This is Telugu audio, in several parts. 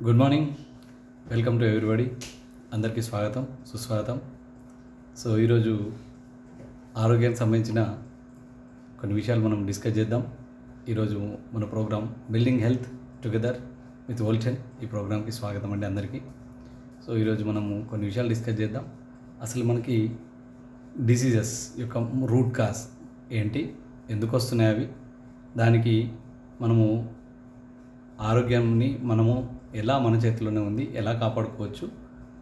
Good morning. Welcome to everybody. అందరికీ స్వాగతం, సుస్వాగతం. సో ఈరోజు ఆరోగ్యానికి సంబంధించిన కొన్ని విషయాలు మనం డిస్కస్ చేద్దాం. ఈరోజు మన program building health together with ఓల్చెన్. ఈ ప్రోగ్రామ్కి స్వాగతం అండి అందరికీ. సో ఈరోజు మనము కొన్ని విషయాలు డిస్కస్ చేద్దాం. అసలు మనకి డిసీజెస్ యొక్క రూట్ కాజ్ ఏంటి, ఎందుకు వస్తున్నాయి అవి, దానికి మనము ఆరోగ్యాన్ని మనము ఎలా మన చేతిలోనే ఉంది, ఎలా కాపాడుకోవచ్చు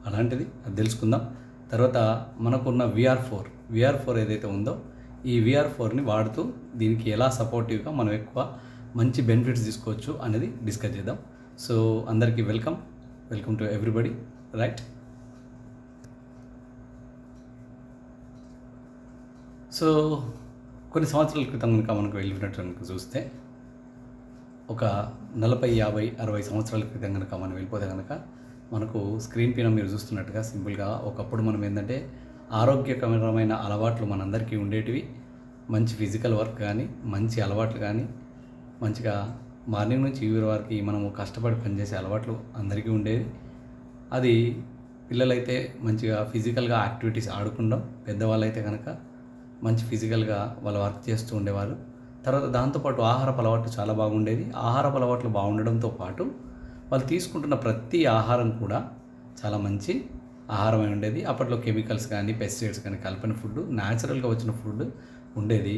అలాంటిది అది తెలుసుకుందాం. తర్వాత మనకున్న విఆర్ ఫోర్ ఏదైతే ఉందో ఈ విఆర్4ని వాడుతూ దీనికి ఎలా సపోర్టివ్గా మనం ఎక్కువ మంచి బెనిఫిట్స్ తీసుకోవచ్చు అనేది డిస్కస్ చేద్దాం. సో అందరికీ welcome to everybody. Right. So కొన్ని సంవత్సరాల క్రితం కనుక మనకు వెళ్ళినట్టు కనుక చూస్తే ఒక 40, 50, 60 సంవత్సరాల క్రితం కనుక మనం వెళ్ళిపోతే కనుక మనకు స్క్రీన్ పైన మీరు చూస్తున్నట్టుగా సింపుల్గా ఒకప్పుడు మనం ఏంటంటే ఆరోగ్యకరమైన అలవాట్లు మనందరికీ ఉండేటివి. మంచి ఫిజికల్ వర్క్ కానీ, మంచి అలవాట్లు కానీ, మంచిగా మార్నింగ్ నుంచి ఈవినింగ్ వరకు మనము కష్టపడి పనిచేసే అలవాట్లు అందరికీ ఉండేవి. అది పిల్లలైతే మంచిగా ఫిజికల్గా యాక్టివిటీస్ ఆడుకుంటాం, పెద్దవాళ్ళైతే కనుక మంచి ఫిజికల్గా వాళ్ళ వర్క్ చేస్తూ ఉండేవారు. తర్వాత దాంతోపాటు ఆహారపు అలవాట్లు చాలా బాగుండేది. ఆహారపు అలవాట్లు బాగుండడంతో పాటు వాళ్ళు తీసుకుంటున్న ప్రతి ఆహారం కూడా చాలా మంచి ఆహారమై ఉండేది. అప్పట్లో కెమికల్స్ కానీ, పెస్టిసైడ్స్ కానీ కలిపిన ఫుడ్, న్యాచురల్గా వచ్చిన ఫుడ్ ఉండేది.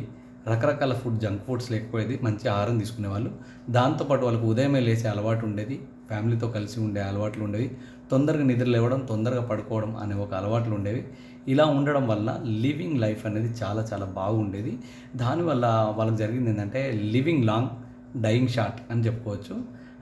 రకరకాల ఫుడ్, జంక్ ఫుడ్స్ లేకపోయేది, మంచి ఆహారం తీసుకునేవాళ్ళు. దాంతోపాటు వాళ్ళకు ఉదయమే లేచే అలవాటు ఉండేది, ఫ్యామిలీతో కలిసి ఉండే అలవాట్లు ఉండేవి, తొందరగా నిద్ర లేవడం, తొందరగా పడుకోవడం అనే ఒక అలవాట్లు ఉండేవి. ఇలా ఉండడం వల్ల లివింగ్ లైఫ్ అనేది చాలా చాలా బాగుండేది. దానివల్ల వాళ్ళకి జరిగింది ఏంటంటే లివింగ్ లాంగ్, డైయింగ్ షార్ట్ అని చెప్పుకోవచ్చు.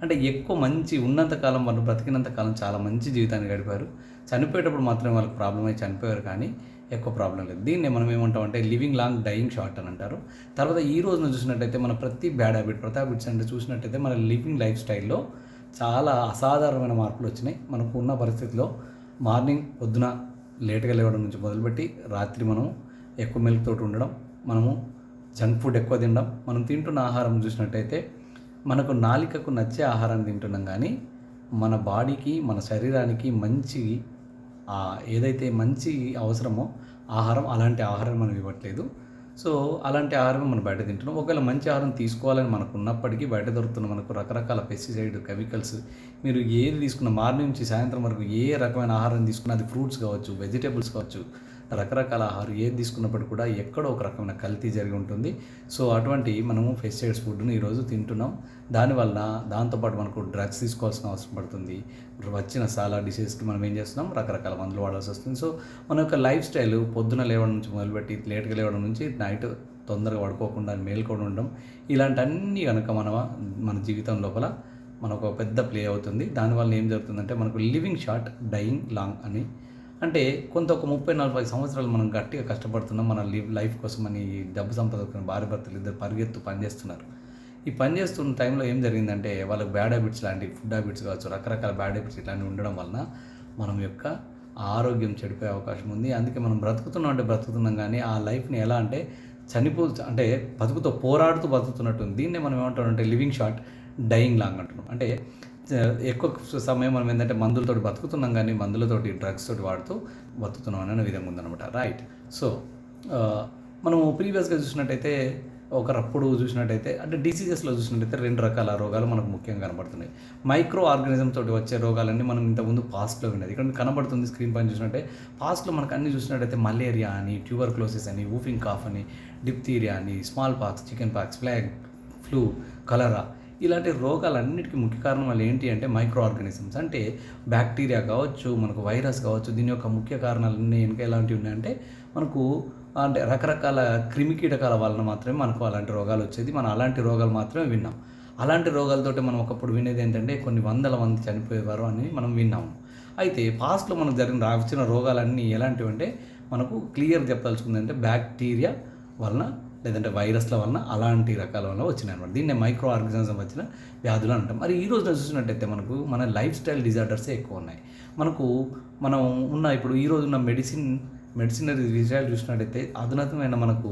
అంటే ఎక్కువ మంచి ఉన్నంతకాలం, వాళ్ళు బ్రతికినంతకాలం చాలా మంచి జీవితాన్ని గడిపారు. చనిపోయేటప్పుడు మాత్రమే వాళ్ళకి ప్రాబ్లం అయి చనిపోయారు, కానీ ఎక్కువ ప్రాబ్లం లేదు. దీన్నే మనం ఏమంటామంటే లివింగ్ లాంగ్, డైయింగ్ షార్ట్ అని అంటారు. తర్వాత ఈ రోజున చూసినట్టయితే మన ప్రతి బ్యాడ్ హ్యాబిట్స్ అంటే చూసినట్టయితే మన లివింగ్ లైఫ్ స్టైల్లో చాలా అసాధారణమైన మార్పులు వచ్చినాయి. మనకు ఉన్న పరిస్థితిలో మార్నింగ్ పొద్దున లేట్గా లేవడం నుంచి మొదలుపెట్టి రాత్రి మనం ఎక్కువ మెలుకుతోటి ఉండడం, మనము జంక్ ఫుడ్ ఎక్కువ తినడం, మనం తింటున్న ఆహారం చూసినట్టయితే మనకు నాలికకు నచ్చే ఆహారాన్ని తింటున్నాం, కానీ మన బాడీకి, మన శరీరానికి మంచి ఏదైతే మంచి అవసరమో ఆహారం, అలాంటి ఆహారం మనం ఇవ్వట్లేదు. సో అలాంటి ఆహారం మనం బయట తింటున్నాం. ఒకవేళ మంచి ఆహారం తీసుకోవాలని మనకు ఉన్నప్పటికీ బయట దొరుకుతున్న మనకు రకరకాల పెస్టిసైడ్, కెమికల్స్, మీరు ఏది తీసుకున్న మార్నింగ్ నుంచి సాయంత్రం వరకు ఏ రకమైన ఆహారం తీసుకున్నా, అది ఫ్రూట్స్ కావచ్చు, వెజిటేబుల్స్ కావచ్చు, రకరకాల ఆహారం ఏది తీసుకున్నప్పుడు కూడా ఎక్కడో ఒక రకమైన కల్తీ జరిగి ఉంటుంది. సో అటువంటి మనము పెస్టిసైడ్స్ ఫుడ్ని ఈరోజు తింటున్నాం. దానివల్ల దాంతోపాటు మనకు డ్రగ్స్ తీసుకోవాల్సిన అవసరం పడుతుంది. వచ్చిన చాలా డిసీజ్కి మనం ఏం చేస్తున్నాం, రకరకాల మందులు వాడాల్సి వస్తుంది. సో మన యొక్క లైఫ్ స్టైల్ పొద్దున లేవడం నుంచి మొదలుపెట్టి లేట్గా లేవడం నుంచి నైట్ తొందరగా పడుకోకుండా మేల్కొని ఉండడం, ఇలాంటివన్నీ కనుక మన జీవితం లోపల మనకు ఒక పెద్ద ప్లే అవుతుంది. దానివల్ల ఏం జరుగుతుందంటే మనకు లివింగ్ షార్ట్, డైయింగ్ లాంగ్ అని. అంటే కొంత ఒక 30-40 సంవత్సరాలు మనం గట్టిగా కష్టపడుతున్నాం మన లైఫ్ కోసం అని, డబ్బు సంపాదించుకుని భార్య భర్తలు ఇద్దరు పరిగెత్తు పనిచేస్తున్నారు. ఈ పని చేస్తున్న టైంలో ఏం జరిగిందంటే వాళ్ళకి బ్యాడ్ హ్యాబిట్స్ లాంటి ఫుడ్ హ్యాబిట్స్ కావచ్చు, రకరకాల బ్యాడ్ హ్యాబిట్స్ ఇట్లాంటివి ఉండడం వలన మనం యొక్క ఆరోగ్యం చెడిపోయే అవకాశం ఉంది. అందుకే మనం బ్రతుకుతున్నాం, కానీ ఆ లైఫ్ని ఎలా అంటే అంటే బతుకుతో పోరాడుతూ బతుకుతున్నట్టుంది. దీన్నే మనం ఏమంటామంటే లివింగ్ షార్ట్, డైయింగ్ లాంగ్ అంటున్నాం. అంటే ఎక్కువ సమయం మనం ఏంటంటే మందులతోటి బతుకుతున్నాం, కానీ మందులతోటి, డ్రగ్స్ తోటి వాడుతూ బతుకుతున్నాం అనే విధంగా ఉందన్నమాట. రైట్. సో మనము ప్రీవియస్గా చూసినట్టయితే ఒకప్పుడు చూసినట్టయితే అంటే డిసీజెస్లో చూసినట్టయితే 2 రకాల రోగాలు మనకు ముఖ్యంగా కనబడుతున్నాయి. మైక్రో ఆర్గానిజం తోటి వచ్చే రోగాలన్నీ మనం ఇంతకుముందు పాస్ట్లో విన్నది ఇక్కడ కనబడుతుంది. స్క్రీన్ పైన చూసినట్టే పాస్ట్లో మనకు అన్ని చూసినట్టయితే మలేరియా అని, ట్యూబర్క్లోసిస్ అని, వూఫింగ్ కాఫ్ అని, డిప్తీరియా అని, smallpox, chickenpox, plague, flu, cholera, ఇలాంటి రోగాలన్నిటికీ ముఖ్య కారణం వాళ్ళు ఏంటి అంటే మైక్రో ఆర్గానిజమ్స్. అంటే బ్యాక్టీరియా కావచ్చు, మనకు వైరస్ కావచ్చు. దీని యొక్క ముఖ్య కారణాలన్నీ వెనుక ఎలాంటివి ఉన్నాయంటే మనకు అంటే రకరకాల క్రిమికీటకాల వలన మాత్రమే మనకు అలాంటి రోగాలు వచ్చేది. మనం అలాంటి రోగాలు మాత్రమే విన్నాం. అలాంటి రోగాలతోటి మనం ఒకప్పుడు వినేది ఏంటంటే కొన్ని వందల మంది చనిపోయేవారు అని మనం విన్నాము. అయితే పాస్ట్లో మనకు వచ్చిన రోగాలన్నీ ఎలాంటివి అంటే మనకు క్లియర్ చెప్పదలుచుకుంది అంటే బ్యాక్టీరియా వలన లేదంటే వైరస్ల వలన, అలాంటి రకాల వల్ల వచ్చినాయి అనమాట. దీన్నే మైక్రో ఆర్గానిజం వచ్చిన వ్యాధులు అని అంటాం. మరి ఈ రోజున చూసినట్టయితే మనకు మన లైఫ్ స్టైల్ డిజార్డర్సే ఎక్కువ ఉన్నాయి. మనం ఇప్పుడు ఈ రోజున్న మెడిసినరీ విషయాలు చూసినట్టయితే అధునాతమైన మనకు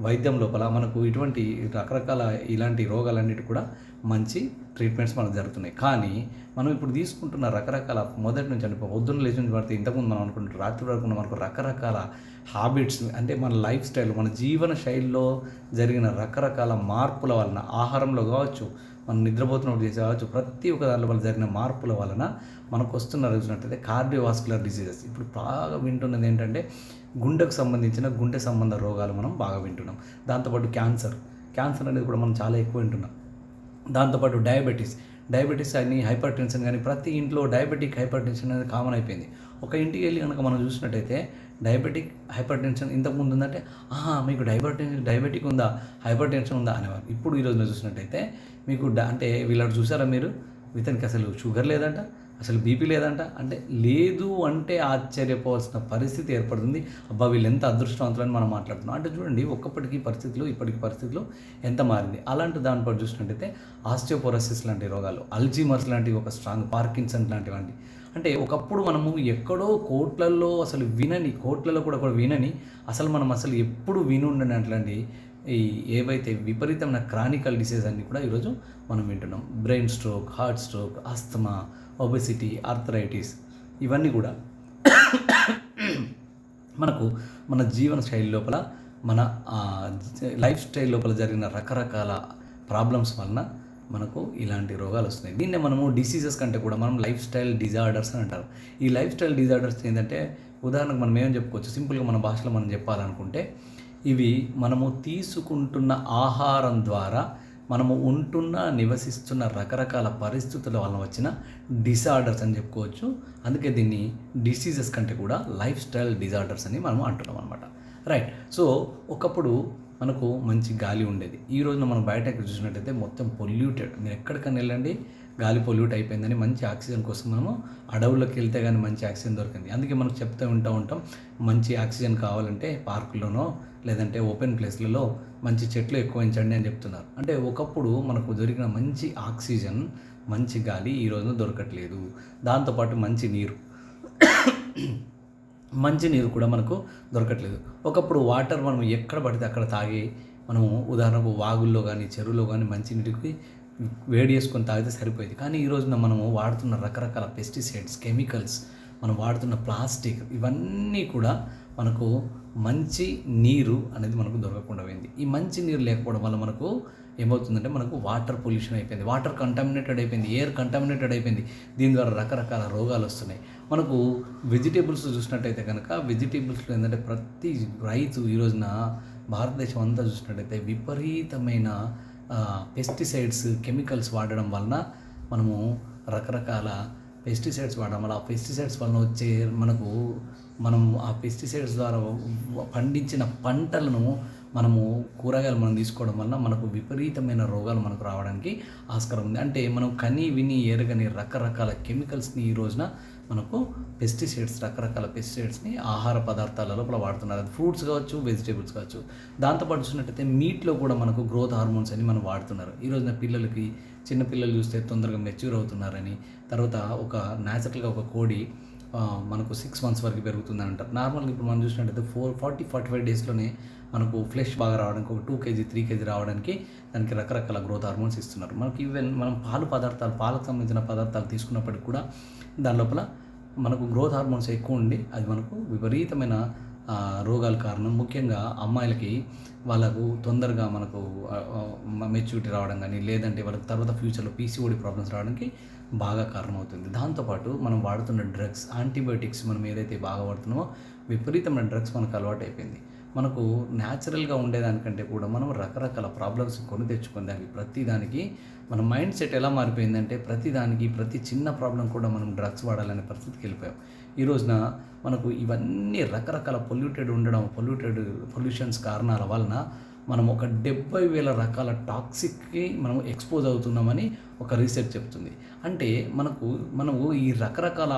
వైద్యం లోపల మనకు ఇటువంటి రకరకాల ఇలాంటి రోగాలన్నిటి కూడా మంచి ట్రీట్మెంట్స్ మనకు జరుగుతున్నాయి. కానీ మనం ఇప్పుడు తీసుకుంటున్న రకరకాల మొదటి నుంచి అంటే పొద్దున్న లేచి నుంచి పడితే ఇంతకుముందు మనం అనుకుంటున్నాం రాత్రి వరకు మనకు రకరకాల హ్యాబిట్స్ అంటే మన లైఫ్ స్టైల్ మన జీవన శైలిలో జరిగిన రకరకాల మార్పుల వలన ఆహారంలో కావచ్చు, మనం నిద్రపోతున్నప్పుడు చేసే కావచ్చు, ప్రతి ఒక్క దాంట్లో వల్ల జరిగిన మార్పుల వలన మనకు వస్తున్న చూసినట్టయితే కార్డియోవాస్కులర్ డిసీజెస్. ఇప్పుడు బాగా వింటున్నది ఏంటంటే గుండెకు సంబంధించిన గుండె సంబంధ రోగాలు మనం బాగా వింటున్నాం. దాంతోపాటు క్యాన్సర్ అనేది కూడా మనం చాలా ఎక్కువ వింటున్నాం. దాంతోపాటు డయాబెటీస్ అని హైపర్ టెన్షన్ కానీ ప్రతి ఇంట్లో డయాబెటిక్ హైపర్ టెన్షన్ అనేది కామన్ అయిపోయింది. ఒక ఇంటికి వెళ్ళి కనుక మనం చూసినట్టయితే డయాబెటిక్ హైపర్ టెన్షన్ ఇంతకుముందు ఉందంటే మీకు డయాబెటిక్ ఉందా, హైపర్ టెన్షన్ ఉందా అనేవారు. ఇప్పుడు ఈరోజు చూసినట్టయితే మీకు అంటే వీళ్ళని చూసారా మీరు, ఇతనికి అసలు షుగర్ లేదంట, అసలు బీపీ లేదంట, అంటే లేదు అంటే ఆశ్చర్యపోవాల్సిన పరిస్థితి ఏర్పడుతుంది. అబ్బా వీళ్ళు ఎంత అదృష్టవంతులని మనం మాట్లాడుతున్నాం. అంటే చూడండి ఒక్కప్పటికి పరిస్థితులు ఇప్పటికి పరిస్థితులు ఎంత మారింది. అలాంటి దానిపై చూసినట్టయితే ఆస్టియోపోరోసిస్ లాంటి రోగాలు, అల్జీమర్స్ లాంటివి ఒక స్ట్రాంగ్, పార్కిన్సన్ లాంటివంటి అంటే ఒకప్పుడు మనము ఎక్కడో కోట్లలో కూడా వినని అసలు మనం అసలు ఎప్పుడు వినుండని అట్లాంటి ఈ ఏవైతే విపరీతమైన క్రానికల్ డిసీజ్ అన్నీ కూడా ఈరోజు మనం వింటున్నాం. Brain stroke, heart stroke, asthma, obesity, arthritis ఇవన్నీ కూడా మనకు మన జీవన శైలి లోపల మన లైఫ్ స్టైల్ లోపల జరిగిన రకరకాల ప్రాబ్లమ్స్ వలన మనకు ఇలాంటి రోగాలు వస్తున్నాయి. దీన్నే మనము డిసీజెస్ కంటే కూడా మనం లైఫ్ స్టైల్ డిజార్డర్స్ అని అంటారు. ఈ లైఫ్ స్టైల్ డిజార్డర్స్ ఏంటంటే ఉదాహరణకు మనం ఏమని చెప్పుకోవచ్చు, సింపుల్గా మన భాషలో మనం చెప్పాలనుకుంటే ఇవి మనము తీసుకుంటున్న ఆహారం ద్వారా మనము నివసిస్తున్న రకరకాల పరిస్థితుల వలన వచ్చిన డిసార్డర్స్ అని చెప్పుకోవచ్చు. అందుకే దీన్ని డిసీజెస్ కంటే కూడా లైఫ్ స్టైల్ డిజార్డర్స్ అని మనం అంటున్నాం అనమాట. రైట్. సో ఒకప్పుడు మనకు మంచి గాలి ఉండేది. ఈ రోజున మనం బయట చూసినట్టయితే మొత్తం పొల్యూటెడ్. మీరు ఎక్కడికైనా వెళ్ళండి గాలి పొల్యూట్ అయిపోయిందని మంచి ఆక్సిజన్ కోసం మనము అడవుల్లోకి వెళ్తే కానీ మంచి ఆక్సిజన్ దొరికింది. అందుకే మనం చెప్తూ ఉంటాం మంచి ఆక్సిజన్ కావాలంటే పార్కుల్లోనో లేదంటే ఓపెన్ ప్లేస్లలో మంచి చెట్లు ఎక్కువ పెంచండి అని చెప్తున్నారు. అంటే ఒకప్పుడు మనకు దొరికిన మంచి ఆక్సిజన్, మంచి గాలి ఈ రోజున దొరకట్లేదు. దాంతోపాటు మంచి నీరు కూడా మనకు దొరకట్లేదు. ఒకప్పుడు వాటర్ మనం ఎక్కడ పడితే అక్కడ తాగి మనము ఉదాహరణకు వాగుల్లో కానీ చెరువులో కానీ మంచి నీటికి వేడి చేసుకొని తాగితే సరిపోయేది. కానీ ఈ రోజున మనము వాడుతున్న రకరకాల పెస్టిసైడ్స్, కెమికల్స్, మనం వాడుతున్న ప్లాస్టిక్ ఇవన్నీ కూడా మనకు మంచి నీరు అనేది మనకు దొరకకుండా పోయింది. ఈ మంచి నీరు లేకపోవడం వల్ల మనకు ఏమవుతుందంటే మనకు వాటర్ పొల్యూషన్ అయిపోయింది, వాటర్ కంటామినేటెడ్ అయిపోయింది, ఎయిర్ కంటామినేటెడ్ అయిపోయింది. దీని ద్వారా రకరకాల రోగాలు వస్తున్నాయి. మనకు వెజిటేబుల్స్ చూసినట్టయితే కనుక వెజిటేబుల్స్లో ఏంటంటే ప్రతి రైతు ఈ రోజున భారతదేశం అంతా చూసినట్టయితే విపరీతమైన పెస్టిసైడ్స్, కెమికల్స్ వాడడం వలన రకరకాల పెస్టిసైడ్స్ వాడడం వల్ల ఆ పెస్టిసైడ్స్ వలన వచ్చే మనం ఆ పెస్టిసైడ్స్ ద్వారా పండించిన పంటలను కూరగాయలు మనం తీసుకోవడం వలన మనకు విపరీతమైన రోగాలు మనకు రావడానికి ఆస్కారం ఉంది. అంటే మనం కని విని ఎరగని రకరకాల కెమికల్స్ని ఈ రోజున మనకు రకరకాల పెస్టిసైడ్స్ని ఆహార పదార్థాల లోపల వాడుతున్నారు. అది ఫ్రూట్స్ కావచ్చు, వెజిటేబుల్స్ కావచ్చు. దాంతోపాటు చూసినట్టయితే మీట్లో కూడా మనకు గ్రోత్ హార్మోన్స్ అని మనం వాడుతున్నారు. ఈ రోజున చిన్నపిల్లలు చూస్తే తొందరగా మెచ్యూర్ అవుతున్నారని, తర్వాత ఒక న్యాచురల్గా ఒక కోడి మనకు 6 months వరకు పెరుగుతుందని అంటారు. నార్మల్గా ఇప్పుడు మనం చూసినట్టయితే 45 డేస్లోనే మనకు ఫ్లెష్ బాగా రావడానికి, ఒక 2 kg 3 kg రావడానికి దానికి రకరకాల గ్రోత్ హార్మోన్స్ ఇస్తున్నారు. మనకి ఈవెన్ మనం పాలకు సంబంధించిన పదార్థాలు తీసుకున్నప్పటికి కూడా దాని లోపల మనకు గ్రోత్ హార్మోన్స్ ఎక్కువ ఉండి అది మనకు విపరీతమైన రోగాల కారణం. ముఖ్యంగా అమ్మాయిలకి వాళ్ళకు తొందరగా మనకు మెచ్యూరిటీ రావడం కానీ, లేదంటే వాళ్ళకి తర్వాత ఫ్యూచర్లో పీసీఓడి ప్రాబ్లమ్స్ రావడానికి బాగా కారణమవుతుంది. దాంతోపాటు మనం వాడుతున్న డ్రగ్స్, యాంటీబయాటిక్స్ మనం ఏదైతే బాగా వాడుతున్నామో విపరీతమైన డ్రగ్స్ మనకు అలవాటు అయిపోయింది. మనకు న్యాచురల్గా ఉండేదానికంటే కూడా మనం రకరకాల ప్రాబ్లమ్స్ కొని తెచ్చుకుని దానికి ప్రతిదానికి మన మైండ్ సెట్ ఎలా మారిపోయిందంటే ప్రతి చిన్న ప్రాబ్లం కూడా మనం డ్రగ్స్ వాడాలనే పరిస్థితికి వెళ్ళిపోయాం. ఈ రోజున మనకు ఇవన్నీ రకరకాల పొల్యూషన్స్ కారణాల వలన మనం ఒక 70,000 రకాల టాక్సిక్కి మనం ఎక్స్పోజ్ అవుతున్నామని ఒక రీసెర్చ్ చెప్తుంది. అంటే మనము ఈ రకరకాల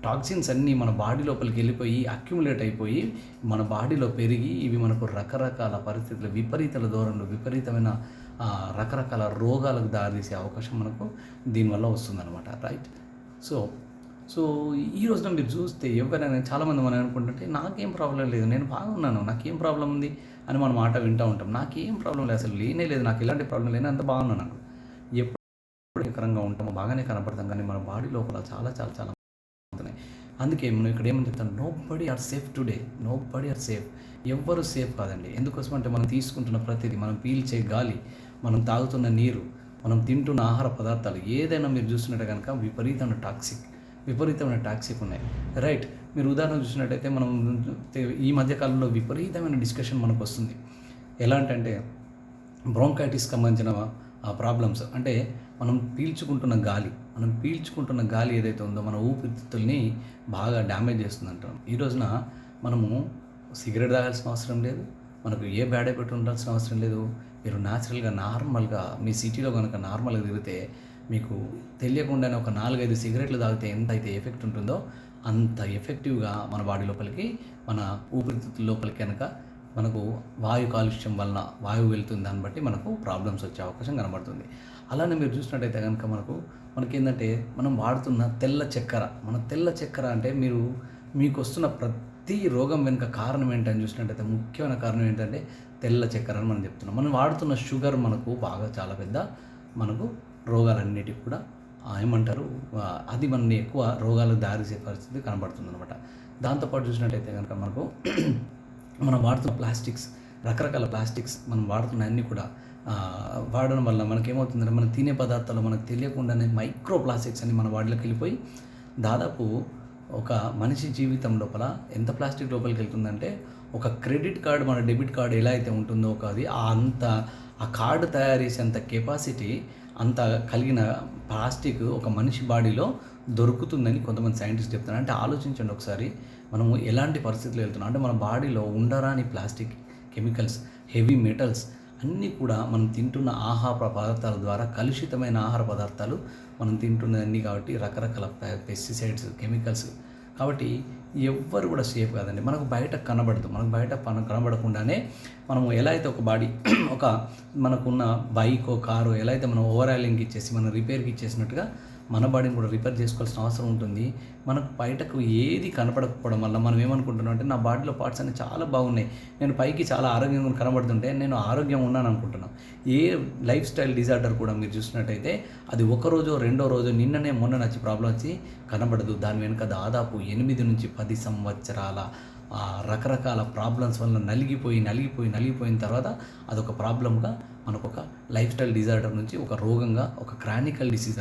టాక్సిన్స్ అన్నీ మన బాడీ లోపలికి వెళ్ళిపోయి అక్యుములేట్ అయిపోయి మన బాడీలో పెరిగి ఇవి మనకు రకరకాల పరిస్థితులు, విపరీతమైన రకరకాల రోగాలకు దారితీసే అవకాశం మనకు దీనివల్ల వస్తుందన్నమాట. రైట్. సో ఈ రోజున మీరు చూస్తే ఎవరైనా చాలామంది మనం అనుకుంటుంటే నాకేం ప్రాబ్లం లేదు, నేను బాగున్నాను, నాకేం ప్రాబ్లం ఉంది అని మనం మాట వింటూ ఉంటాం. నాకేం ప్రాబ్లం లేదు, అసలు లేనే లేదు, నాకు ఎలాంటి ప్రాబ్లం లేదు, అంత బాగున్నాను నాకు. ఎప్పుడు ఏకరంగా ఉంటామో బాగానే కనపడతాం, కానీ మన బాడీ లోపల చాలా చాలా చాలా అవుతున్నాయి. అందుకే మనం ఇక్కడ ఏమని చెప్తాను, nobody are safe today, nobody are safe. ఎవ్వరు సేఫ్ కాదండి. ఎందుకోసం అంటే మనం తీసుకుంటున్న ప్రతిదీ, మనం పీల్చే గాలి, మనం తాగుతున్న నీరు, మనం తింటున్న ఆహార పదార్థాలు ఏదైనా మీరు చూసినట్టే కనుక విపరీతమైన టాక్సిక్ ఉన్నాయి. రైట్. మీరు ఉదాహరణ చూసినట్టయితే మనం ఈ మధ్యకాలంలో విపరీతమైన డిస్కషన్ మనకు వస్తుంది. ఎలాంటంటే బ్రోంకైటిస్కి సంబంధించిన ప్రాబ్లమ్స్. అంటే మనం పీల్చుకుంటున్న గాలి ఏదైతే ఉందో మన ఊపిరితిత్తుల్ని బాగా డ్యామేజ్ చేస్తుందంటాం. ఈ రోజున మనము సిగరెట్ తాగాల్సిన అవసరం లేదు, మనకు ఏ బ్యాడ్ హ్యాబిట్ ఉండాల్సిన అవసరం లేదు. మీరు నార్మల్గా మీ సిటీలో కనుక నార్మల్గా తిరిగితే మీకు తెలియకుండానే ఒక 4-5 సిగరెట్లు తాగితే ఎంత అయితే ఎఫెక్ట్ ఉంటుందో అంత ఎఫెక్టివ్గా మన బాడీ లోపలికి, మన ఊపిరితిత్తుల లోపలికి కనుక మనకు వాయు కాలుష్యం వలన వాయువు వెళ్తుంది, దాన్ని బట్టి మనకు ప్రాబ్లమ్స్ వచ్చే అవకాశం కనబడుతుంది. అలానే మీరు చూసినట్టయితే కనుక మనకేంటంటే మనం వాడుతున్న తెల్ల చక్కెర అంటే మీకు వస్తున్న ప్రతి రోగం వెనుక కారణం ఏంటని చూసినట్టయితే ముఖ్యమైన కారణం ఏంటంటే తెల్ల చక్కెర అని మనం చెప్తున్నాం. మనం వాడుతున్న షుగర్ మనకు బాగా చాలా పెద్ద మనకు రోగాలన్నిటికి కూడా ఏమంటారు, అది మనని ఎక్కువ రోగాలకు దారితీసే పరిస్థితి కనబడుతుంది అనమాట. దాంతోపాటు చూసినట్టయితే కనుక మనం వాడుతున్న రకరకాల ప్లాస్టిక్స్ మనం వాడుతున్న అన్నీ కూడా వాడడం వల్ల మనకేమవుతుందంటే మనం తినే పదార్థాలు మనకు తెలియకుండానే మైక్రో ప్లాస్టిక్స్ అని మన బాడీలోకి వెళ్ళిపోయి దాదాపు ఒక మనిషి జీవితం లోపల ఎంత ప్లాస్టిక్ లోపలికి వెళ్తుందంటే, ఒక క్రెడిట్ కార్డు మన డెబిట్ కార్డు ఎలా అయితే ఉంటుందో ఆ కార్డు తయారు చేసేంత కెపాసిటీ అంత కలిగిన ప్లాస్టిక్ ఒక మనిషి బాడీలో దొరుకుతుందని కొంతమంది సైంటిస్ట్ చెప్తున్నారు. అంటే ఆలోచించండి ఒకసారి, మనము ఎలాంటి పరిస్థితులు వెళ్తున్నాం అంటే మన బాడీలో ఉండరాని ప్లాస్టిక్, కెమికల్స్, హెవీ మెటల్స్ అన్నీ కూడా మనం తింటున్న ఆహార పదార్థాల ద్వారా, కలుషితమైన ఆహార పదార్థాలు మనం తింటున్నవన్నీ కాబట్టి రకరకాల పెస్టిసైడ్స్, కెమికల్స్ కాబట్టి ఎవ్వరు కూడా సేఫ్ కాదండి. మనకు బయట కనబడకుండానే మనము ఎలా అయితే ఒక బాడీ ఒక మనకున్న బైకో కారో ఎలా అయితే మనం ఓవరాలింగ్కి ఇచ్చేసి మనం రిపేర్కి ఇచ్చేసినట్టుగా మన బాడీని కూడా రిపేర్ చేసుకోవాల్సిన అవసరం ఉంటుంది. మనకు బయటకు ఏది కనపడకపోవడం వల్ల మనం ఏమనుకుంటున్నాం అంటే నా బాడీలో పార్ట్స్ అన్నీ చాలా బాగున్నాయి, నేను పైకి చాలా ఆరోగ్యంగా కనబడుతుంటే నేను ఆరోగ్యంగా ఉన్నాను అనుకుంటున్నాను. ఏ లైఫ్ స్టైల్ డిజార్డర్ కూడా మీరు చూసినట్టయితే అది ఒక రోజు రెండో రోజు మొన్న వచ్చి ప్రాబ్లం వచ్చి కనబడదు. దాని వెనుక దాదాపు 8 నుంచి 10 సంవత్సరాల రకరకాల ప్రాబ్లమ్స్ వల్ల నలిగిపోయిన తర్వాత అదొక ప్రాబ్లంగా మనకు ఒక లైఫ్ స్టైల్ డిజార్డర్ నుంచి ఒక రోగంగా, ఒక క్రానికల్ డిసీజ్,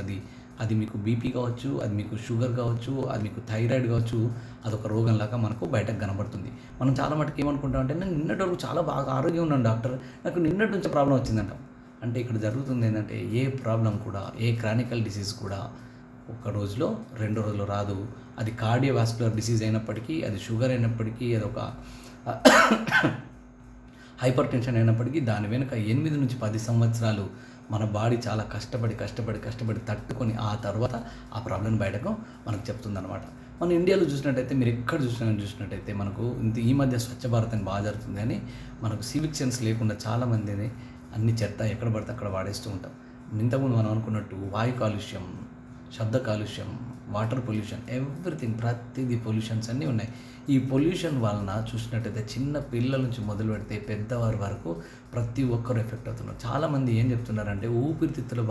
అది మీకు బీపీ కావచ్చు, అది మీకు షుగర్ కావచ్చు, అది మీకు థైరాయిడ్ కావచ్చు, అదొక రోగంలాగా మనకు బయటకు కనబడుతుంది. మనం చాలా మటుకు ఏమనుకుంటాం అంటే నేను నిన్నటి వరకు చాలా బాగా ఆరోగ్యంగా ఉన్నాను డాక్టర్, నాకు నిన్నటి నుంచి ప్రాబ్లం వచ్చిందంట. అంటే ఇక్కడ జరుగుతుంది ఏంటంటే ఏ ప్రాబ్లం కూడా, ఏ క్రానికల్ డిసీజ్ కూడా ఒక రోజులో 2 రోజుల్లో రాదు. అది కార్డియోవాస్కులర్ డిసీజ్ అయినప్పటికీ, అది షుగర్ అయినప్పటికీ, అదొక హైపర్ టెన్షన్ అయినప్పటికీ దాని వెనుక 8 నుంచి 10 సంవత్సరాలు మన బాడీ చాలా కష్టపడి తట్టుకొని ఆ తర్వాత ఆ ప్రాబ్లం బయటకు మనకు చెప్తుందన్నమాట. మన ఇండియాలో చూసినట్టయితే, మీరు ఎక్కడ చూసినట్టయితే మనకు ఈ మధ్య స్వచ్ఛ భారత్ అని బాగా జరుగుతుంది, కానీ మనకు సివిక్ సెన్స్ లేకుండా చాలామందిని అన్ని చెత్త ఎక్కడ పడితే అక్కడ వాడేస్తూ ఉంటాం. ఇంతకుముందు మనం అనుకున్నట్టు వాయు కాలుష్యం, శబ్ద కాలుష్యం, వాటర్ పొల్యూషన్, ఎవ్రీథింగ్, ప్రతిదీ పొల్యూషన్స్ అన్నీ ఉన్నాయి. ఈ పొల్యూషన్ వలన చూసినట్టయితే చిన్న పిల్లల నుంచి మొదలు పెడితే పెద్దవారి వరకు ప్రతి ఒక్కరు ఎఫెక్ట్ అవుతున్నారు. చాలామంది ఏం చెప్తున్నారంటే ఊపిరితిత్తుల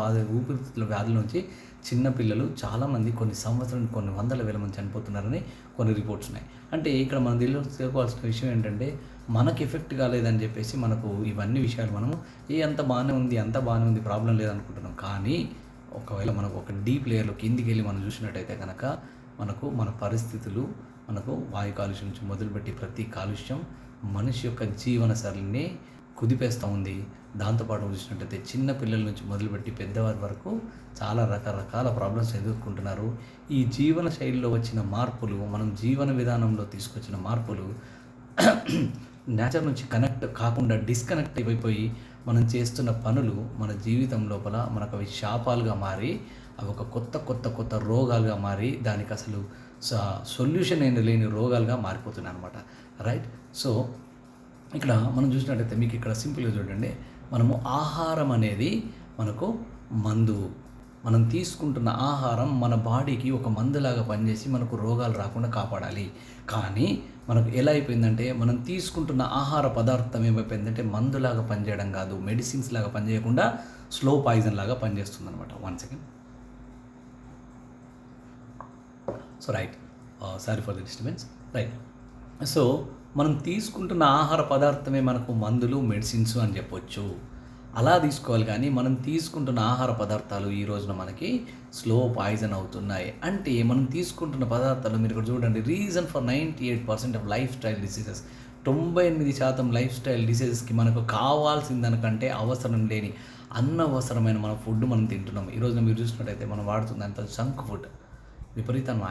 వ్యాధుల నుంచి చిన్నపిల్లలు చాలామంది కొన్ని వందల వేల మంది చనిపోతున్నారని కొన్ని రిపోర్ట్స్ ఉన్నాయి. అంటే ఇక్కడ మనం తెలుసుకోవాల్సిన విషయం ఏంటంటే, మనకు ఎఫెక్ట్ కాలేదని చెప్పేసి మనకు ఇవన్నీ విషయాలు మనము అంత బాగానే ఉంది ప్రాబ్లం లేదనుకుంటున్నాం. కానీ ఒకవేళ మనకు ఒక డీప్ లేయర్లో కిందికి వెళ్ళి మనం చూసినట్టయితే కనుక మన పరిస్థితులు, మనకు వాయు కాలుష్యం నుంచి మొదలుపెట్టి ప్రతి కాలుష్యం మనిషి యొక్క జీవన శైలిని కుదిపేస్తూ ఉంది. దాంతోపాటు చూసినట్టయితే చిన్న పిల్లల నుంచి మొదలుపెట్టి పెద్దవారి వరకు చాలా రకరకాల ప్రాబ్లమ్స్ ఎదుర్కొంటున్నారు. ఈ జీవన శైలిలో వచ్చిన మార్పులు, మనం జీవన విధానంలో తీసుకొచ్చిన మార్పులు నేచర్ నుంచి కనెక్ట్ కాకుండా డిస్కనెక్ట్ అయిపోయి మనం చేస్తున్న పనులు మన జీవితం లోపల మనకు అవి శాపాలుగా మారి, అవి ఒక కొత్త రోగాలుగా మారి దానికి అసలు సొల్యూషన్ లేని రోగాలుగా మారిపోతున్నాయి అనమాట. రైట్. సో ఇక్కడ మనం చూసినట్టయితే మీకు ఇక్కడ సింపుల్గా చూడండి, మనము ఆహారం అనేది మనకు మందు, మనం తీసుకుంటున్న ఆహారం మన బాడీకి ఒక మందులాగా పనిచేసి మనకు రోగాలు రాకుండా కాపాడాలి. కానీ మనకు ఎలా అయిపోయిందంటే మనం తీసుకుంటున్న ఆహార పదార్థం ఏమైపోయిందంటే మందులాగా పనిచేయడం కాదు, మెడిసిన్స్ లాగా పనిచేయకుండా స్లో పాయిజన్ లాగా పనిచేస్తుందనమాట. One second. So right, sorry for the disturbance. Right. So మనం తీసుకుంటున్న ఆహార పదార్థమే మనకు మందులు, మెడిసిన్స్ అని చెప్పొచ్చు. అలా తీసుకోవాలి. కానీ మనం తీసుకుంటున్న ఆహార పదార్థాలు ఈ రోజున మనకి స్లో పాయిజన్ అవుతున్నాయి. అంటే మనం తీసుకుంటున్న పదార్థాలు మీరు ఇక్కడ చూడండి, reason for 98% of lifestyle diseases, 98% lifestyle డిసీజెస్కి మనకు కావాల్సిన దానికంటే అవసరం లేని అనవసరమైన మన ఫుడ్ మనం తింటున్నాం. ఈ రోజున మీరు చూసినట్టయితే మనం వాడుతుంది అంత జంక్ ఫుడ్, విపరీతమైన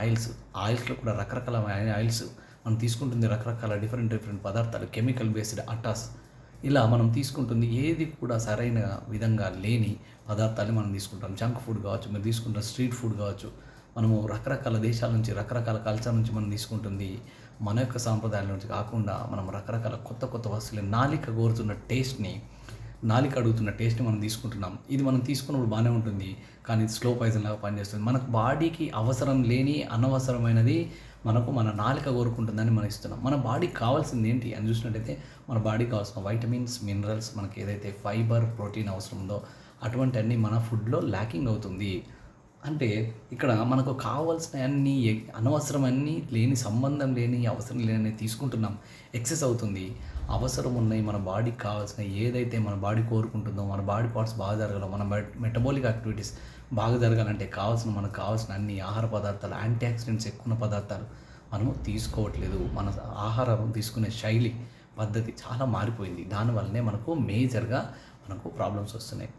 ఆయిల్స్లో కూడా రకరకాల ఆయిల్స్ మనం తీసుకుంటుంది, రకరకాల డిఫరెంట్ పదార్థాలు, కెమికల్ బేస్డ్ అటాస్, ఇలా మనం తీసుకుంటుంది ఏది కూడా సరైన విధంగా లేని పదార్థాలు మనం తీసుకుంటాం. జంక్ ఫుడ్ కావచ్చు, మీరు తీసుకుంటాం స్ట్రీట్ ఫుడ్ కావచ్చు, మనము రకరకాల దేశాల నుంచి, రకరకాల కల్చర్ నుంచి మనం తీసుకుంటుంది మన యొక్క సాంప్రదాయాల నుంచి కాకుండా మనం రకరకాల కొత్త వస్తువులు, నాలిక అడుగుతున్న టేస్ట్ని మనం తీసుకుంటున్నాం. ఇది మనం తీసుకున్నప్పుడు బాగానే ఉంటుంది, కానీ స్లో పాయిజన్ లాగా పనిచేస్తుంది. మనకు బాడీకి అవసరం లేని అనవసరమైనది మనకు మన నాలిక కోరుకుంటుందని మనం ఇస్తున్నాం. మన బాడీకి కావాల్సింది ఏంటి అని చూసినట్టయితే మన బాడీకి కావాల్సిన వైటమిన్స్, మినరల్స్, మనకి ఏదైతే ఫైబర్, ప్రోటీన్ అవసరం ఉందో అటువంటి అన్నీ మన ఫుడ్లో ల్యాకింగ్ అవుతుంది. అంటే ఇక్కడ మనకు కావాల్సిన అన్నీ అనవసరమన్నీ లేని, సంబంధం లేని, అవసరం లేని తీసుకుంటున్నాం. ఎక్సెస్ అవుతుంది. అవసరం ఉన్నాయి మన బాడీకి కావాల్సిన ఏదైతే మన బాడీ కోరుకుంటుందో, మన బాడీ పార్ట్స్ బాగా జరగాలో, మన మెటబాలిక్ యాక్టివిటీస్ బాగా జరగాలంటే మనకు కావాల్సిన అన్ని ఆహార పదార్థాలు, యాంటీ ఆక్సిడెంట్స్ ఎక్కువ ఉన్న పదార్థాలు మనము తీసుకోవట్లేదు. మన ఆహారం తీసుకునే శైలి, పద్ధతి చాలా మారిపోయింది. దానివల్లనే మనకు మేజర్గా మనకు ప్రాబ్లమ్స్ వస్తున్నాయి.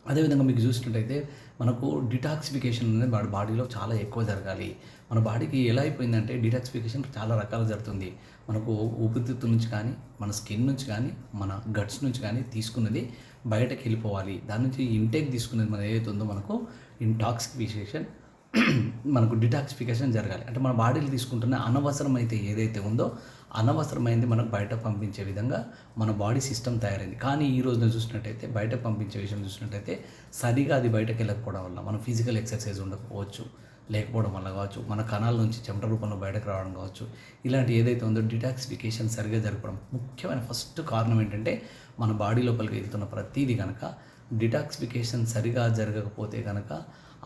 అదేవిధంగా మీకు చూసినట్టయితే మనకు డిటాక్సిఫికేషన్ అనేది మన బాడీలో చాలా ఎక్కువ జరగాలి. మన బాడీకి ఎలా అయిపోయిందంటే డిటాక్సిఫికేషన్ చాలా రకాలు జరుగుతుంది. మనకు ఊపిరితిత్తుల నుంచి కానీ, మన స్కిన్ నుంచి కానీ, మన గట్స్ నుంచి కానీ తీసుకున్నది బయటకు వెళ్ళిపోవాలి. దాని నుంచి ఇంటేక్ తీసుకునేది మన ఏదైతే ఉందో మనకు ఇంటాక్సిఫికేషన్, మనకు డిటాక్సిఫికేషన్ జరగాలి. అంటే మన బాడీలో తీసుకుంటున్న అనవసరమైతే ఏదైతే ఉందో అనవసరమైంది మనకు బయట పంపించే విధంగా మన బాడీ సిస్టమ్ తయారైంది. కానీ ఈ రోజున చూసినట్టయితే బయట పంపించే విషయం చూసినట్టయితే సరిగా అది బయటకు వెళ్ళకపోవడం వల్ల, మన ఫిజికల్ ఎక్సర్సైజ్ ఉండకపోవచ్చు, లేకపోవడం వల్ల కావచ్చు, మన కణాల నుంచి చెమట రూపంలో బయటకు రావడం కావచ్చు, ఇలాంటి ఏదైతే ఉందో డిటాక్సిఫికేషన్ సరిగా జరగడం ముఖ్యమైన ఫస్ట్ కారణం ఏంటంటే మన బాడీ లోపలికి వెళ్తున్న ప్రతీది కనుక డిటాక్సిఫికేషన్ సరిగా జరగకపోతే కనుక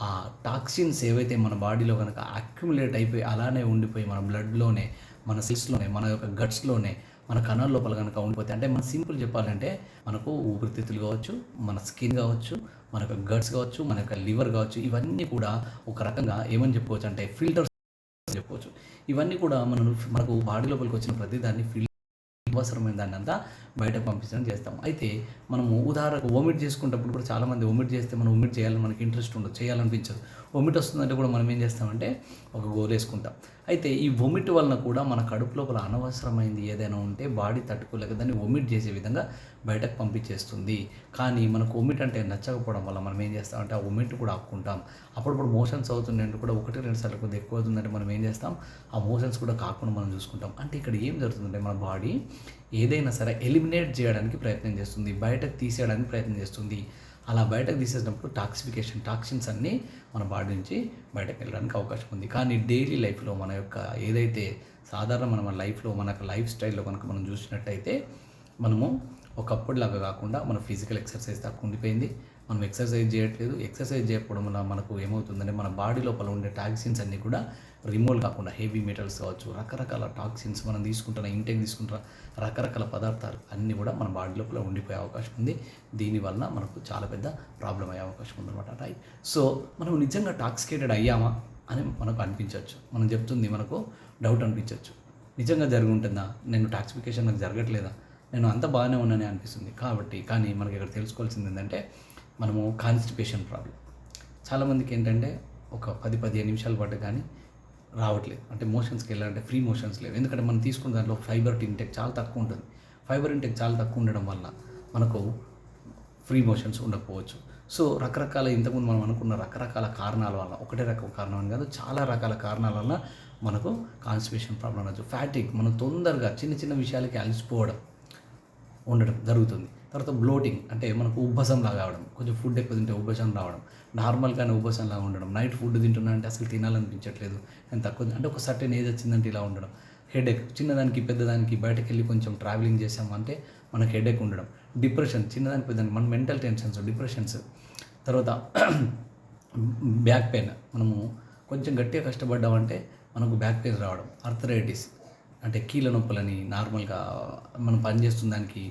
ఆ టాక్సిన్స్ ఏవైతే మన బాడీలో కనుక అక్యుములేట్ అయిపోయి అలానే ఉండిపోయి మన బ్లడ్లోనే, మన సెల్స్లోనే, మన యొక్క గట్స్లోనే, మన కణాల లోపల కనుక ఉండిపోతే, అంటే మన సింపుల్ చెప్పాలంటే మనకు ఊపిరితిత్తులు కావచ్చు, మన స్కిన్ కావచ్చు, మన యొక్క గట్స్ కావచ్చు, మన యొక్క లివర్ కావచ్చు, ఇవన్నీ కూడా ఒక రకంగా ఏమని చెప్పుకోవచ్చు అంటే ఫిల్టర్స్ చెప్పవచ్చు. ఇవన్నీ కూడా మనకు బాడీ లోపలికి వచ్చిన ప్రతి దాన్ని అవసరమైన దాన్ని అంతా బయటకు పంపించడం చేస్తాం. అయితే మనము ఉదాహరణకు వొమిట్ చేసుకునేటప్పుడు కూడా చాలామంది వొమిట్ చేస్తే మనం వొమిట్ చేయాలని మనకి ఇంట్రెస్ట్ ఉండదు, చేయాలనిపించదు. వొమిట్ వస్తుందంటే కూడా మనం ఏం చేస్తామంటే ఒక గోల్ వేసుకుంటాం. అయితే ఈ వొమిట్ వలన కూడా మన కడుపు లోపల అనవసరమైంది ఏదైనా ఉంటే బాడీ తట్టుకోలేక దాన్ని వొమిట్ చేసే విధంగా బయటకు పంపించేస్తుంది. కానీ మనకు వొమిట్ అంటే నచ్చకపోవడం వల్ల మనం ఏం చేస్తామంటే ఆ వొమిట్ కూడా ఆపుకుంటాం. అప్పుడప్పుడు మోషన్స్ అవుతుందంటే కూడా 1-2 సార్లు కొద్దిగా ఎక్కువ అవుతుందంటే మనం ఏం చేస్తాం, ఆ మోషన్స్ కూడా కాకుండా మనం చూసుకుంటాం. అంటే ఇక్కడ ఏం జరుగుతుందంటే మన బాడీ ఏదైనా సరే ఎలిమినేట్ చేయడానికి ప్రయత్నం చేస్తుంది, బయటకు తీసేయడానికి ప్రయత్నం చేస్తుంది. అలా బయటకు తీసేసినప్పుడు టాక్సిన్స్ అన్నీ మన బాడీ నుంచి బయటకు వెళ్ళడానికి అవకాశం ఉంది. కానీ డైలీ లైఫ్లో మన యొక్క ఏదైతే సాధారణ మన లైఫ్లో, మన లైఫ్ స్టైల్లో కనుక మనం చూసినట్టయితే మనము ఒకప్పుడులాగా కాకుండా మన ఫిజికల్ ఎక్సర్సైజ్ తక్కువ ఉండిపోయింది. మనం ఎక్సర్సైజ్ చేయట్లేదు. ఎక్సర్సైజ్ చేయకపోవడం వల్ల మనకు ఏమవుతుందంటే మన బాడీ లోపల ఉండే టాక్సిన్స్ అన్నీ కూడా రిమూవ్ కాకుండా హెవీ మెటల్స్ కావచ్చు, రకరకాల టాక్సిన్స్ మనం తీసుకుంటున్న రకరకాల పదార్థాలు అన్నీ కూడా మన బాడీ లోపల ఉండిపోయే అవకాశం ఉంది. దీనివల్ల మనకు చాలా పెద్ద ప్రాబ్లం అయ్యే అవకాశం ఉందన్నమాట. రైట్. సో మనం నిజంగా టాక్సికేటెడ్ అయ్యామా అని మనకు అనిపించవచ్చు. మనం చెప్తుంది మనకు డౌట్ అనిపించవచ్చు. నిజంగా జరిగి ఉంటుందా, నేను టాక్సిఫికేషన్ నాకు జరగట్లేదా, నేను అంత బాగానే ఉన్నానని అనిపిస్తుంది. కానీ మనకి ఇక్కడ తెలుసుకోవాల్సింది ఏంటంటే మనము కాన్స్టిపేషన్ ప్రాబ్లం చాలామందికి ఏంటంటే ఒక 10-15 నిమిషాల పాటు కానీ రావట్లేదు. అంటే మోషన్స్కి వెళ్ళాలంటే ఫ్రీ మోషన్స్ లేవు. ఎందుకంటే మనం తీసుకున్న దాంట్లో ఫైబర్ ఇంటెక్ చాలా తక్కువ ఉంటుంది. ఫైబర్ ఇంటెక్ చాలా తక్కువ ఉండడం వల్ల మనకు ఫ్రీ మోషన్స్ ఉండకపోవచ్చు. సో రకరకాల ఇంతకుముందు మనం అనుకున్న రకరకాల కారణాల వల్ల, ఒకటే రకం కారణం అని కాదు, చాలా రకాల కారణాల వల్ల మనకు కాన్స్టిపేషన్ ప్రాబ్లం అనొచ్చు. ఫ్యాటిక్, మనం తొందరగా చిన్న విషయాలకి అలసిపోవడం ఉండడం జరుగుతుంది. తర్వాత బ్లోటింగ్ అంటే మనకు ఉబ్బసం లాగా అవడం, కొంచెం ఫుడ్ ఎక్కువ తింటే ఉబ్బసం రావడం, నార్మల్గానే ఉబ్బసం లాగా ఉండడం, నైట్ ఫుడ్ తింటున్నా అంటే అసలు తినాలనిపించట్లేదు, నేను తక్కువ అంటే ఒక సర్టెన్ ఏజ్ వచ్చిందంటే ఇలా ఉండడం, హెడేక్, చిన్నదానికి పెద్దదానికి బయటకు వెళ్ళి కొంచెం ట్రావెలింగ్ చేసామంటే మనకు హెడేక్ ఉండడం, డిప్రెషన్, చిన్నదానికి పెద్దదానికి మన మెంటల్ టెన్షన్స్, డిప్రెషన్స్, తర్వాత బ్యాక్ పెయిన్, మనము కొంచెం గట్టిగా కష్టపడ్డామంటే మనకు బ్యాక్ పెయిన్ రావడం, ఆర్థరైటిస్ అంటే కీళ్ళ నొప్పులని, నార్మల్గా మనం పని చేస్తున్న దానికి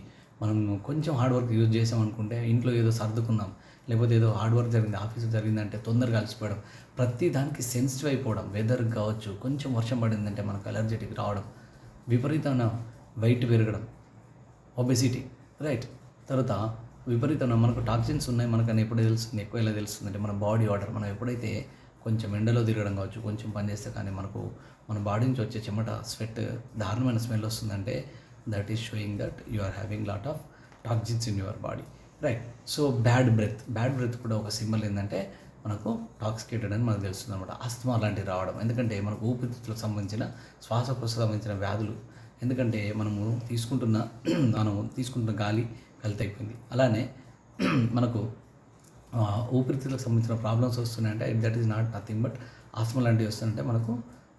మనం కొంచెం హార్డ్ వర్క్ యూజ్ చేసామనుకుంటే ఇంట్లో ఏదో సర్దుకున్నాం, లేకపోతే ఏదో హార్డ్ వర్క్ జరిగింది, ఆఫీస్లో జరిగిందంటే తొందరగా అలసిపోవడం, ప్రతి దానికి సెన్సిటివ్ అయిపోవడం, వెదర్ కావచ్చు, కొంచెం వర్షం పడిందంటే మనకు అలర్జెటిక్ రావడం, విపరీతమైన వెయిట్ పెరగడం, ఒబెసిటీ, రైట్. తర్వాత విపరీతమైన మనకు టాక్సిన్స్ ఉన్నాయి మనకని ఎప్పుడు తెలుస్తుంది, ఎక్కువ ఎలా తెలుస్తుంది అంటే మన బాడీ ఆర్డర్, మనం ఎప్పుడైతే కొంచెం ఎండలో తిరగడం కావచ్చు, కొంచెం పని చేస్తే కానీ మనకు మన బాడీ నుంచి వచ్చే చెమట, స్వెట్, దారుణమైన స్మెల్ వస్తుందంటే that is showing that you are having lot of toxins in your body, right. So bad breath కూడా ఒక సింబల్ ఏంటంటే మనకు టాక్సికేటెడ్ అని మనకు తెలుస్తుంది అనమాట. ఆస్తమా లాంటివి రావడం, ఎందుకంటే మనకు ఊపిరితిత్తులకు సంబంధించిన, శ్వాసకోశకు సంబంధించిన వ్యాధులు, ఎందుకంటే మనం తీసుకుంటున్న గాలి కల్తీ అయిపోయింది. అలానే మనకు ఊపిరితిత్తులకు సంబంధించిన ప్రాబ్లమ్స్ వస్తున్నాయంటే that is not nothing but asthma లాంటివి వస్తుందంటే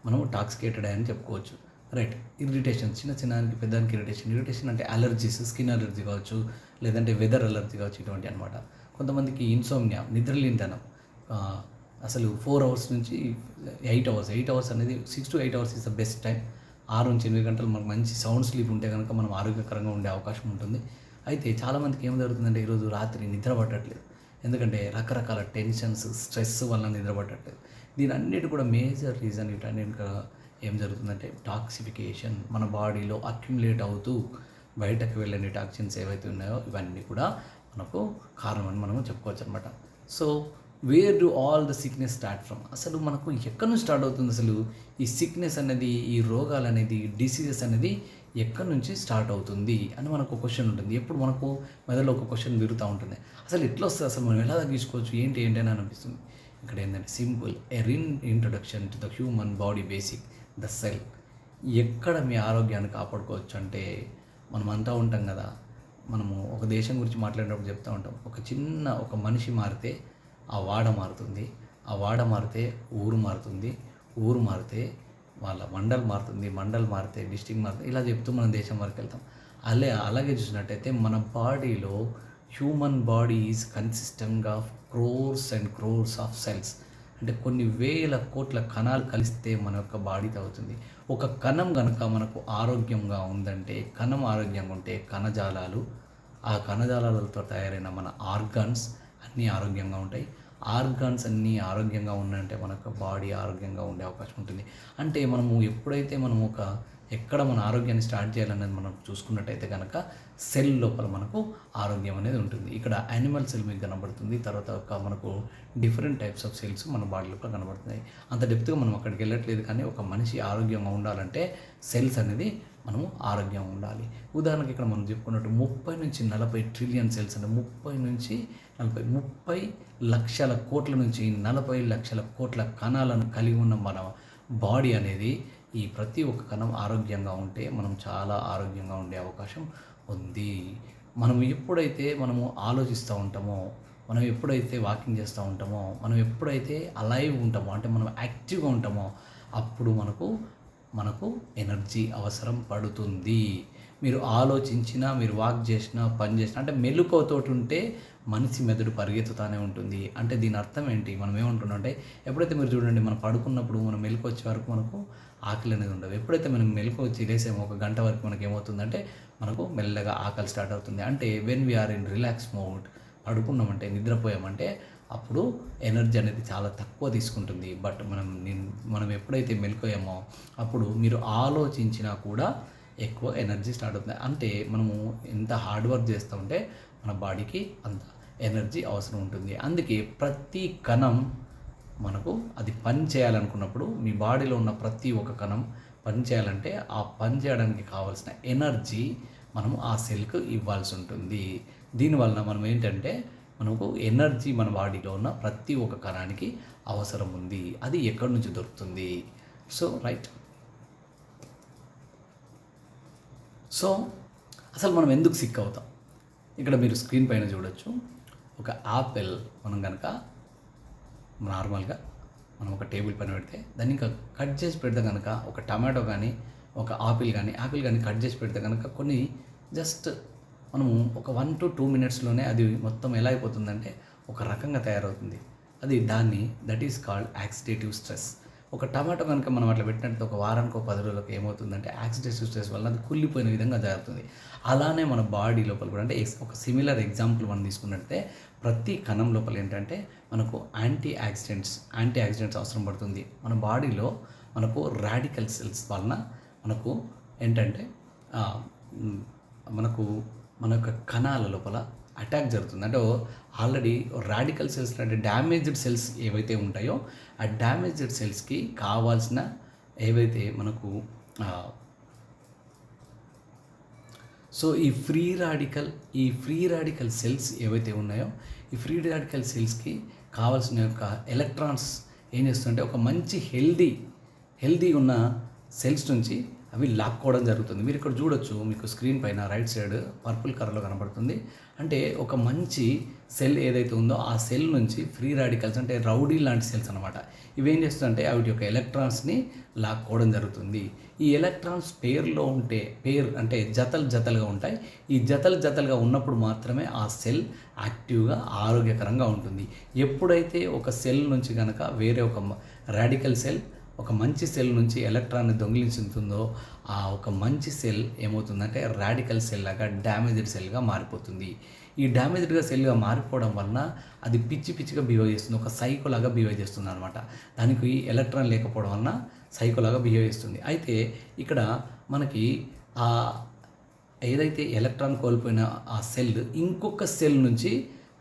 మనము టాక్సికేటెడ్ అని చెప్పుకోవచ్చు, రైట్. ఇరిటేషన్, చిన్నదానికి పెద్దదానికి ఇరిటేషన్ అంటే అలర్జీస్, స్కిన్ అలర్జీ కావచ్చు, లేదంటే వెదర్ అలర్జీ కావచ్చు, ఇటువంటి అనమాట. కొంతమందికి ఇన్సోమ్నియా, నిద్రలేనితనం, అసలు 4 అవర్స్ నుంచి 8 అవర్స్ అనేది 6 to 8 hours is the best time. 6 నుంచి 8 గంటలు మనకు మంచి సౌండ్ స్లీప్ ఉంటే కనుక మనం ఆరోగ్యకరంగా ఉండే అవకాశం ఉంటుంది. అయితే చాలామందికి ఏం జరుగుతుందంటే ఈరోజు రాత్రి నిద్ర పట్టట్లేదు, ఎందుకంటే రకరకాల టెన్షన్స్, స్ట్రెస్ వల్ల నిద్ర పట్టట్లేదు. దీని అన్నిటి కూడా మేజర్ రీజన్ వీటన్నిటిగా ఏం జరుగుతుందంటే టాక్సిఫికేషన్, మన బాడీలో అక్యుములేట్ అవుతూ బయటకు వెళ్ళని టాక్సిన్స్ ఏవైతే ఉన్నాయో ఇవన్నీ కూడా మనకు కారణం అని మనం చెప్పుకోవచ్చు అనమాట. So where do all the sickness start from, అసలు మనకు ఎక్కడి నుంచి స్టార్ట్ అవుతుంది, అసలు ఈ సిక్నెస్ అనేది, ఈ రోగాలు అనేది, డిసీజెస్ అనేది ఎక్కడి నుంచి స్టార్ట్ అవుతుంది అని మనకు క్వశ్చన్ ఉంటుంది. ఎప్పుడు మనకు మెదడులో ఒక క్వశ్చన్ తిరుగుతూ ఉంటుంది, అసలు ఎట్లా వస్తుంది, అసలు మనం ఎలా తగ్గించుకోవచ్చు, ఏంటి అని అనిపిస్తుంది. ఇక్కడ ఏంటంటే simple, a introduction to the human body basic, the cell. ఎక్కడ మీ ఆరోగ్యాన్ని కాపాడుకోవచ్చు అంటే మనం అంటూ ఉంటాం కదా, మనము ఒక దేశం గురించి మాట్లాడినప్పుడు చెప్తూ ఉంటాం, ఒక మనిషి మారితే ఆ వాడ మారుతుంది, ఆ వాడ మారితే ఊరు మారుతుంది, ఊరు మారితే వాళ్ళ మండల్ మారితే డిస్ట్రిక్ట్ మారితే, ఇలా చెప్తూ మనం దేశం వరకు వెళ్తాం. అలాగే చూసినట్టయితే మన బాడీలో human body is consistent of crores and crores of cells, అంటే కొన్ని వేల కోట్ల కణాలు కలిస్తే మన యొక్క బాడీ అవుతుంది. ఒక కణం కనుక మనకు ఆరోగ్యంగా ఉందంటే, కణం ఆరోగ్యంగా ఉంటే కణజాలాలు, ఆ కణజాలాలతో తయారైన మన ఆర్గాన్స్ అన్నీ ఆరోగ్యంగా ఉంటాయి. ఆర్గాన్స్ అన్నీ ఆరోగ్యంగా ఉన్నాయంటే మనకు బాడీ ఆరోగ్యంగా ఉండే అవకాశం ఉంటుంది. అంటే ఎప్పుడైతే ఎక్కడ మన ఆరోగ్యాన్ని స్టార్ట్ చేయాలనేది మనం చూసుకున్నట్టయితే కనుక సెల్ లోపల మనకు ఆరోగ్యం అనేది ఉంటుంది. ఇక్కడ యానిమల్ సెల్ మీకు కనబడుతుంది, తర్వాత మనకు డిఫరెంట్ టైప్స్ ఆఫ్ సెల్స్ మన బాడీ లోపల కనబడుతున్నాయి. అంత డెప్త్గా మనం అక్కడికి వెళ్ళట్లేదు, కానీ ఒక మనిషి ఆరోగ్యంగా ఉండాలంటే సెల్స్ అనేది మనము ఆరోగ్యంగా ఉండాలి. ఉదాహరణకి ఇక్కడ మనం చెప్పుకున్నట్టు 30 నుంచి 40 ట్రిలియన్ సెల్స్, అంటే 30 లక్షల కోట్ల నుంచి 40 లక్షల కోట్ల కణాలను కలిగి ఉన్న మన బాడీ అనేది, ఈ ప్రతి ఒక్క కణం ఆరోగ్యంగా ఉంటే మనం చాలా ఆరోగ్యంగా ఉండే అవకాశం ఉంది. మనం ఎప్పుడైతే ఆలోచిస్తూ ఉంటామో, మనం ఎప్పుడైతే వాకింగ్ చేస్తూ ఉంటామో, మనం ఎప్పుడైతే అలైవ్ ఉంటామో, అంటే మనం యాక్టివ్గా ఉంటామో, అప్పుడు మనకు ఎనర్జీ అవసరం పడుతుంది. మీరు ఆలోచించినా, మీరు వాక్ చేసినా, పని చేసినా, అంటే మెలకువతోటి ఉంటే మనిషి మెదడు పరిగెత్తుతూనే ఉంటుంది. అంటే దీని అర్థం ఏంటి, మనం ఏమంటున్నాం అంటే, ఎప్పుడైతే మీరు చూడండి, మనం పడుకున్నప్పుడు మనం మెలకు వచ్చే వరకు మనకు ఆకలి అనేది ఉండదు. ఎప్పుడైతే మనం మెలకు వచ్చి లేసామో 1 గంట వరకు మనకి ఏమవుతుందంటే మనకు మెల్లగా ఆకలి స్టార్ట్ అవుతుంది. అంటే when we are in relax mode, పడుకున్నామంటే, నిద్రపోయామంటే అప్పుడు ఎనర్జీ అనేది చాలా తక్కువ తీసుకుంటుంది. బట్ మనం ఎప్పుడైతే మెలకువయ్యామో అప్పుడు మీరు ఆలోచించినా కూడా ఎక్కువ ఎనర్జీ స్టార్ట్ అవుతుంది. అంటే మనము ఎంత హార్డ్ వర్క్ చేస్తూ ఉంటే మన బాడీకి అంత ఎనర్జీ అవసరం ఉంటుంది. అందుకే ప్రతి కణం మనకు అది పని చేయాలనుకున్నప్పుడు, మీ బాడీలో ఉన్న ప్రతి ఒక్క కణం పని చేయాలంటే ఆ పని చేయడానికి కావాల్సిన ఎనర్జీ మనము ఆ సెల్కి ఇవ్వాల్సి ఉంటుంది. దీనివలన మనం ఏంటంటే మనకు ఎనర్జీ మన బాడీలో ఉన్న ప్రతి ఒక్క కణానికి అవసరం ఉంది. అది ఎక్కడి నుంచి దొరుకుతుంది? So right. సో అసలు మనం ఎందుకు సిక్ అవుతాం? ఇక్కడ మీరు స్క్రీన్ పైన చూడొచ్చు. ఒక యాపిల్ మనం కనుక నార్మల్గా మనం ఒక టేబుల్ పైన పెడితే దాన్ని ఇంకా కట్ చేసి పెడితే కనుక ఒక టమాటో కానీ ఒక ఆపిల్ కానీ కట్ చేసి పెడితే కనుక కొన్ని జస్ట్ మనము ఒక 1 to 2 మినిట్స్లోనే అది మొత్తం ఎలా అయిపోతుందంటే ఒక రకంగా తయారవుతుంది. That is called oxidative stress. ఒక టమాటో కనుక మనం అట్లా పెట్టినట్టు ఒక వారానికి 10 రోజులకు ఏమవుతుందంటే ఆక్సిడేటివ్ స్ట్రెస్ వల్ల అది కుళ్ళిపోయిన విధంగా జరుగుతుంది. అలానే మన బాడీ లోపల కూడా అంటే ఒక సిమిలర్ ఎగ్జాంపుల్ మనం తీసుకున్నట్టే ప్రతి కణం లోపల ఏంటంటే మనకు యాంటీ ఆక్సిడెంట్స్ అవసరం పడుతుంది. మన బాడీలో మనకు రాడికల్ సెల్స్ వలన మనకు ఏంటంటే మన యొక్క కణాల లోపల అటాక్ జరుగుతుంది. అంటే ఆల్రెడీ రాడికల్ సెల్స్ అంటే డ్యామేజ్డ్ సెల్స్ ఏవైతే ఉంటాయో ఆ డ్యామేజ్డ్ సెల్స్కి కావాల్సిన ఏవైతే మనకు సో ఈ ఫ్రీ రాడికల్ సెల్స్ ఏవైతే ఉన్నాయో ఈ ఫ్రీ రాడికల్ సెల్స్కి కావాల్సిన యొక్క ఎలక్ట్రాన్స్ ఏం చేస్తుంటే ఒక మంచి హెల్దీ ఉన్న సెల్స్ నుంచి అవి లాక్కోవడం జరుగుతుంది. మీరు ఇక్కడ చూడొచ్చు, మీకు స్క్రీన్ పైన రైట్ సైడ్ పర్పుల్ కలర్లో కనబడుతుంది. అంటే ఒక మంచి సెల్ ఏదైతే ఉందో ఆ సెల్ నుంచి ఫ్రీ రాడికల్స్ అంటే రౌడీ లాంటి సెల్స్ అనమాట. ఇవేం చేస్తుందంటే వాటి యొక్క ఎలక్ట్రాన్స్ని లాక్కోవడం జరుగుతుంది. ఈ ఎలక్ట్రాన్స్ పేర్ అంటే జతలుగా ఉంటాయి. ఈ జతలుగా ఉన్నప్పుడు మాత్రమే ఆ సెల్ యాక్టివ్గా ఆరోగ్యకరంగా ఉంటుంది. ఎప్పుడైతే ఒక సెల్ నుంచి కనుక వేరే ఒక రాడికల్ సెల్ ఒక మంచి సెల్ నుంచి ఎలక్ట్రాన్ని దొంగిలించుతుందో ఆ ఒక మంచి సెల్ ఏమవుతుందంటే రాడికల్ సెల్ లాగా డ్యామేజ్డ్ సెల్గా మారిపోతుంది. ఈ డ్యామేజ్డ్గా సెల్గా మారిపోవడం వలన అది పిచ్చిగా బిహేవ్ చేస్తుంది, ఒక సైకోలాగా బిహేవ్ చేస్తుంది అనమాట. దానికి ఎలక్ట్రాన్ లేకపోవడం వలన సైకోలాగా బిహేవ్ చేస్తుంది. అయితే ఇక్కడ మనకి ఏదైతే ఎలక్ట్రాన్ కోల్పోయిన ఆ సెల్ ఇంకొక సెల్ నుంచి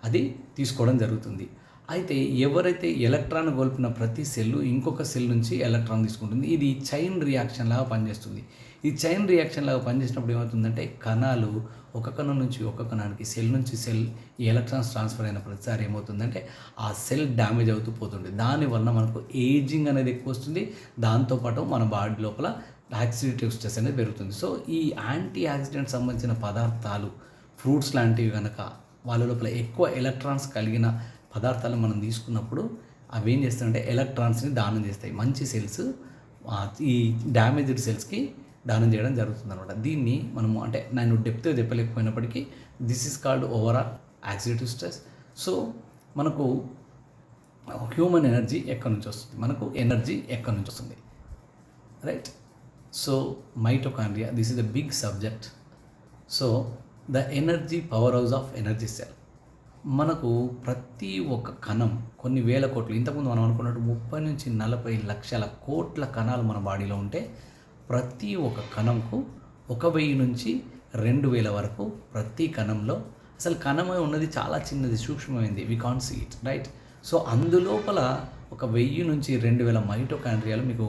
అది తీసుకోవడం జరుగుతుంది. అయితే ఎవరైతే ఎలక్ట్రాన్ కోల్పోయిన ప్రతి సెల్ ఇంకొక సెల్ నుంచి ఎలక్ట్రాన్ తీసుకుంటుంది. ఇది చైన్ రియాక్షన్ లాగా పనిచేస్తుంది. ఈ చైన్ రియాక్షన్ లాగా పనిచేసినప్పుడు ఏమవుతుందంటే కణాలు ఒక కణం నుంచి ఒక కణానికి సెల్ నుంచి సెల్ ఈ ఎలక్ట్రాన్స్ ట్రాన్స్ఫర్ అయిన ప్రతిసారి ఏమవుతుందంటే ఆ సెల్ డ్యామేజ్ అవుతూ పోతుంది. దానివల్ల మనకు ఏజింగ్ అనేది ఎక్కువ వస్తుంది. దాంతోపాటు మన బాడీ లోపల ఆక్సిడేటివ్ స్ట్రెస్ అనేది పెరుగుతుంది. సో ఈ యాంటీ ఆక్సిడెంట్ సంబంధించిన పదార్థాలు ఫ్రూట్స్ లాంటివి కనుక వాళ్ళ లోపల ఎక్కువ ఎలక్ట్రాన్స్ కలిగిన పదార్థాలు మనం తీసుకున్నప్పుడు అవి ఏం చేస్తాయంటే ఎలక్ట్రాన్స్ని దానం చేస్తాయి. మంచి సెల్స్ ఈ డ్యామేజ్డ్ సెల్స్కి దానం చేయడం జరుగుతుంది అనమాట. దీన్ని మనము అంటే నేను డెప్త్గా చెప్పలేకపోయినప్పటికీ this is called overall oxidative stress. So మనకు హ్యూమన్ ఎనర్జీ ఎక్కడి నుంచి వస్తుంది, right? So mitochondria, this is the big subject. So the energy powerhouse of energy cell. మనకు ప్రతి ఒక్క కణం కొన్ని వేల కోట్లు, ఇంతకుముందు మనం అనుకున్నట్టు 30 నుంచి 40 లక్షల కోట్ల కణాలు మన బాడీలో ఉంటే ప్రతి ఒక్క కణంకు 1000 నుంచి 2000 వరకు ప్రతి కణంలో అసలు కణమే ఉన్నది చాలా చిన్నది, సూక్ష్మమైనది, we can't see it, right? So అందులోపల 1000 నుంచి 2000 మైటోకాండ్రియాలు మీకు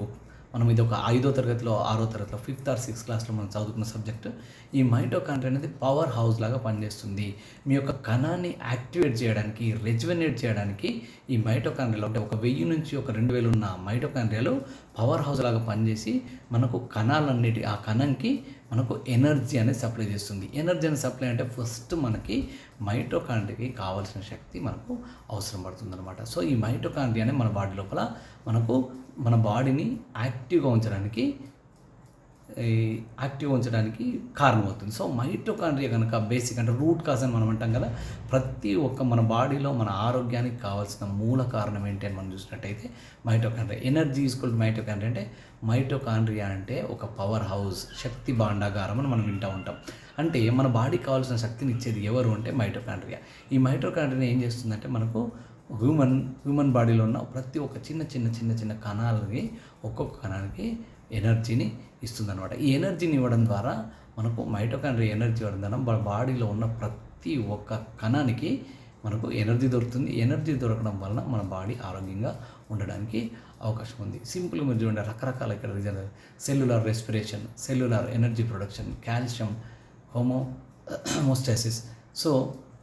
మనం ఇది ఒక 5వ తరగతిలో 6వ తరగతిలో 5th or 6th క్లాస్లో మనం చదువుకున్న సబ్జెక్టు. ఈ మైటోకాండ్రియా అనేది పవర్ హౌస్ లాగా పనిచేస్తుంది. మీ యొక్క కణాన్ని యాక్టివేట్ చేయడానికి, రెజ్యువనేట్ చేయడానికి ఈ మైటోకాండ్రియాలో అంటే 1000 నుంచి 2000 ఉన్న మైటోకాండ్రియాలు పవర్ హౌస్ లాగా పనిచేసి మనకు కణాలన్నిటి ఆ కణంకి మనకు ఎనర్జీ అనేది సప్లై చేస్తుంది. ఎనర్జీ అనేది సప్లై అంటే ఫస్ట్ మనకి మైటోకాండ్రియాకి కావాల్సిన శక్తి మనకు అవసరం పడుతుంది అనమాట. సో ఈ మైటోకాండ్రియా అనేది మన బాడీ లోపల మనకు మన బాడీని యాక్టివ్గా ఉంచడానికి కారణమవుతుంది. సో మైటోకాండ్రియా కనుక బేసిక్ అంటే రూట్ కాజ్ అని మనం అంటాం కదా, ప్రతి ఒక్క మన బాడీలో మన ఆరోగ్యానికి కావాల్సిన మూల కారణం ఏంటి అని మనం చూసినట్టయితే మైటోకాండ్రియా. ఎనర్జీ ఈక్వల్ మైటోకాండ్రియా అంటే మైటోకాండ్రియా అంటే ఒక పవర్ హౌస్, శక్తి భాండాగారం అని మనం వింటూ ఉంటాం. అంటే మన బాడీకి కావాల్సిన శక్తిని ఇచ్చేది ఎవరు అంటే మైటోకాండ్రియా. ఈ మైటోకాండ్రియా ఏం చేస్తుందంటే మనకు హ్యూమన్ బాడీలో ఉన్న ప్రతి ఒక్క చిన్న కణాలకి ఒక్కొక్క కణానికి ఎనర్జీని ఇస్తుందన్నమాట. ఈ ఎనర్జీని ఇవ్వడం ద్వారా మనకు మైటోకాండ్రియా ఎనర్జీ ఇవ్వడం ద్వారా మన బాడీలో ఉన్న ప్రతి ఒక్క కణానికి మనకు ఎనర్జీ దొరుకుతుంది. ఎనర్జీ దొరకడం వలన మన బాడీ ఆరోగ్యంగా ఉండడానికి అవకాశం ఉంది. సింపుల్గా మీరు చూడండి, రకరకాల ఇక్కడ reason cellular respiration, cellular energy production, calcium, homeostasis. So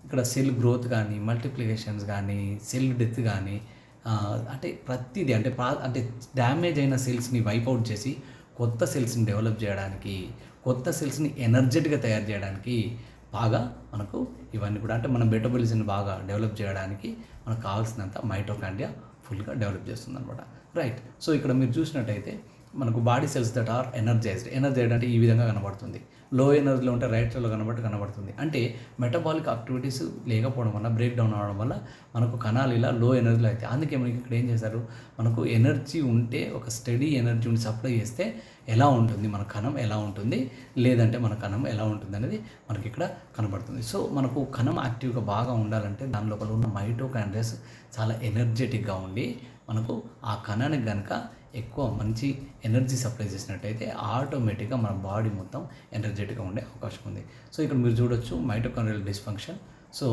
ఇక్కడ సెల్ గ్రోత్ కానీ, మల్టిప్లికేషన్స్ కానీ, సెల్ డెత్ కానీ, అంటే ప్రతిదీ అంటే డ్యామేజ్ అయిన సెల్స్ని వైప్అవుట్ చేసి కొత్త సెల్స్ని డెవలప్ చేయడానికి, కొత్త సెల్స్ని ఎనర్జెటిక్గా తయారు చేయడానికి బాగా మనకు ఇవన్నీ కూడా అంటే మన మెటబాలిజంని బాగా డెవలప్ చేయడానికి మనకు కావాల్సినంత మైటోకాండ్రియా ఫుల్గా డెవలప్ చేస్తుంది అనమాట. రైట్. సో ఇక్కడ మీరు చూసినట్టయితే మనకు body cells that are energised అంటే ఈ విధంగా కనబడుతుంది. లో ఎనర్జీలో ఉంటే రైట్ సైడ్లో కనబడుతుంది. అంటే మెటబాలిక్ యాక్టివిటీస్ లేకపోవడం వల్ల, బ్రేక్ డౌన్ అవ్వడం వల్ల మనకు కణాలు ఇలా లో ఎనర్జీలో అవుతాయి. అందుకే మనకి ఇక్కడ ఏం చేశారు, మనకు ఎనర్జీ ఉంటే ఒక స్టడీ ఎనర్జీ ఉండి సప్లై చేస్తే ఎలా ఉంటుంది మన కణం, ఎలా ఉంటుంది లేదంటే మన కణం ఎలా ఉంటుంది అనేది మనకి ఇక్కడ కనబడుతుంది. సో మనకు కణం యాక్టివ్గా బాగా ఉండాలంటే దాని లోపల ఉన్న మైటోకాండ్రియాస్ చాలా ఎనర్జెటిక్గా ఉండి మనకు ఆ కణానికి కనుక ఎక్కువ మంచి ఎనర్జీ సప్లై చేసినట్టయితే ఆటోమేటిక్గా మన బాడీ మొత్తం ఎనర్జెటిక్గా ఉండే అవకాశం ఉంది. సో ఇక్కడ మీరు చూడొచ్చు మైటోకాండ్రియల్ డిస్ఫంక్షన్. సో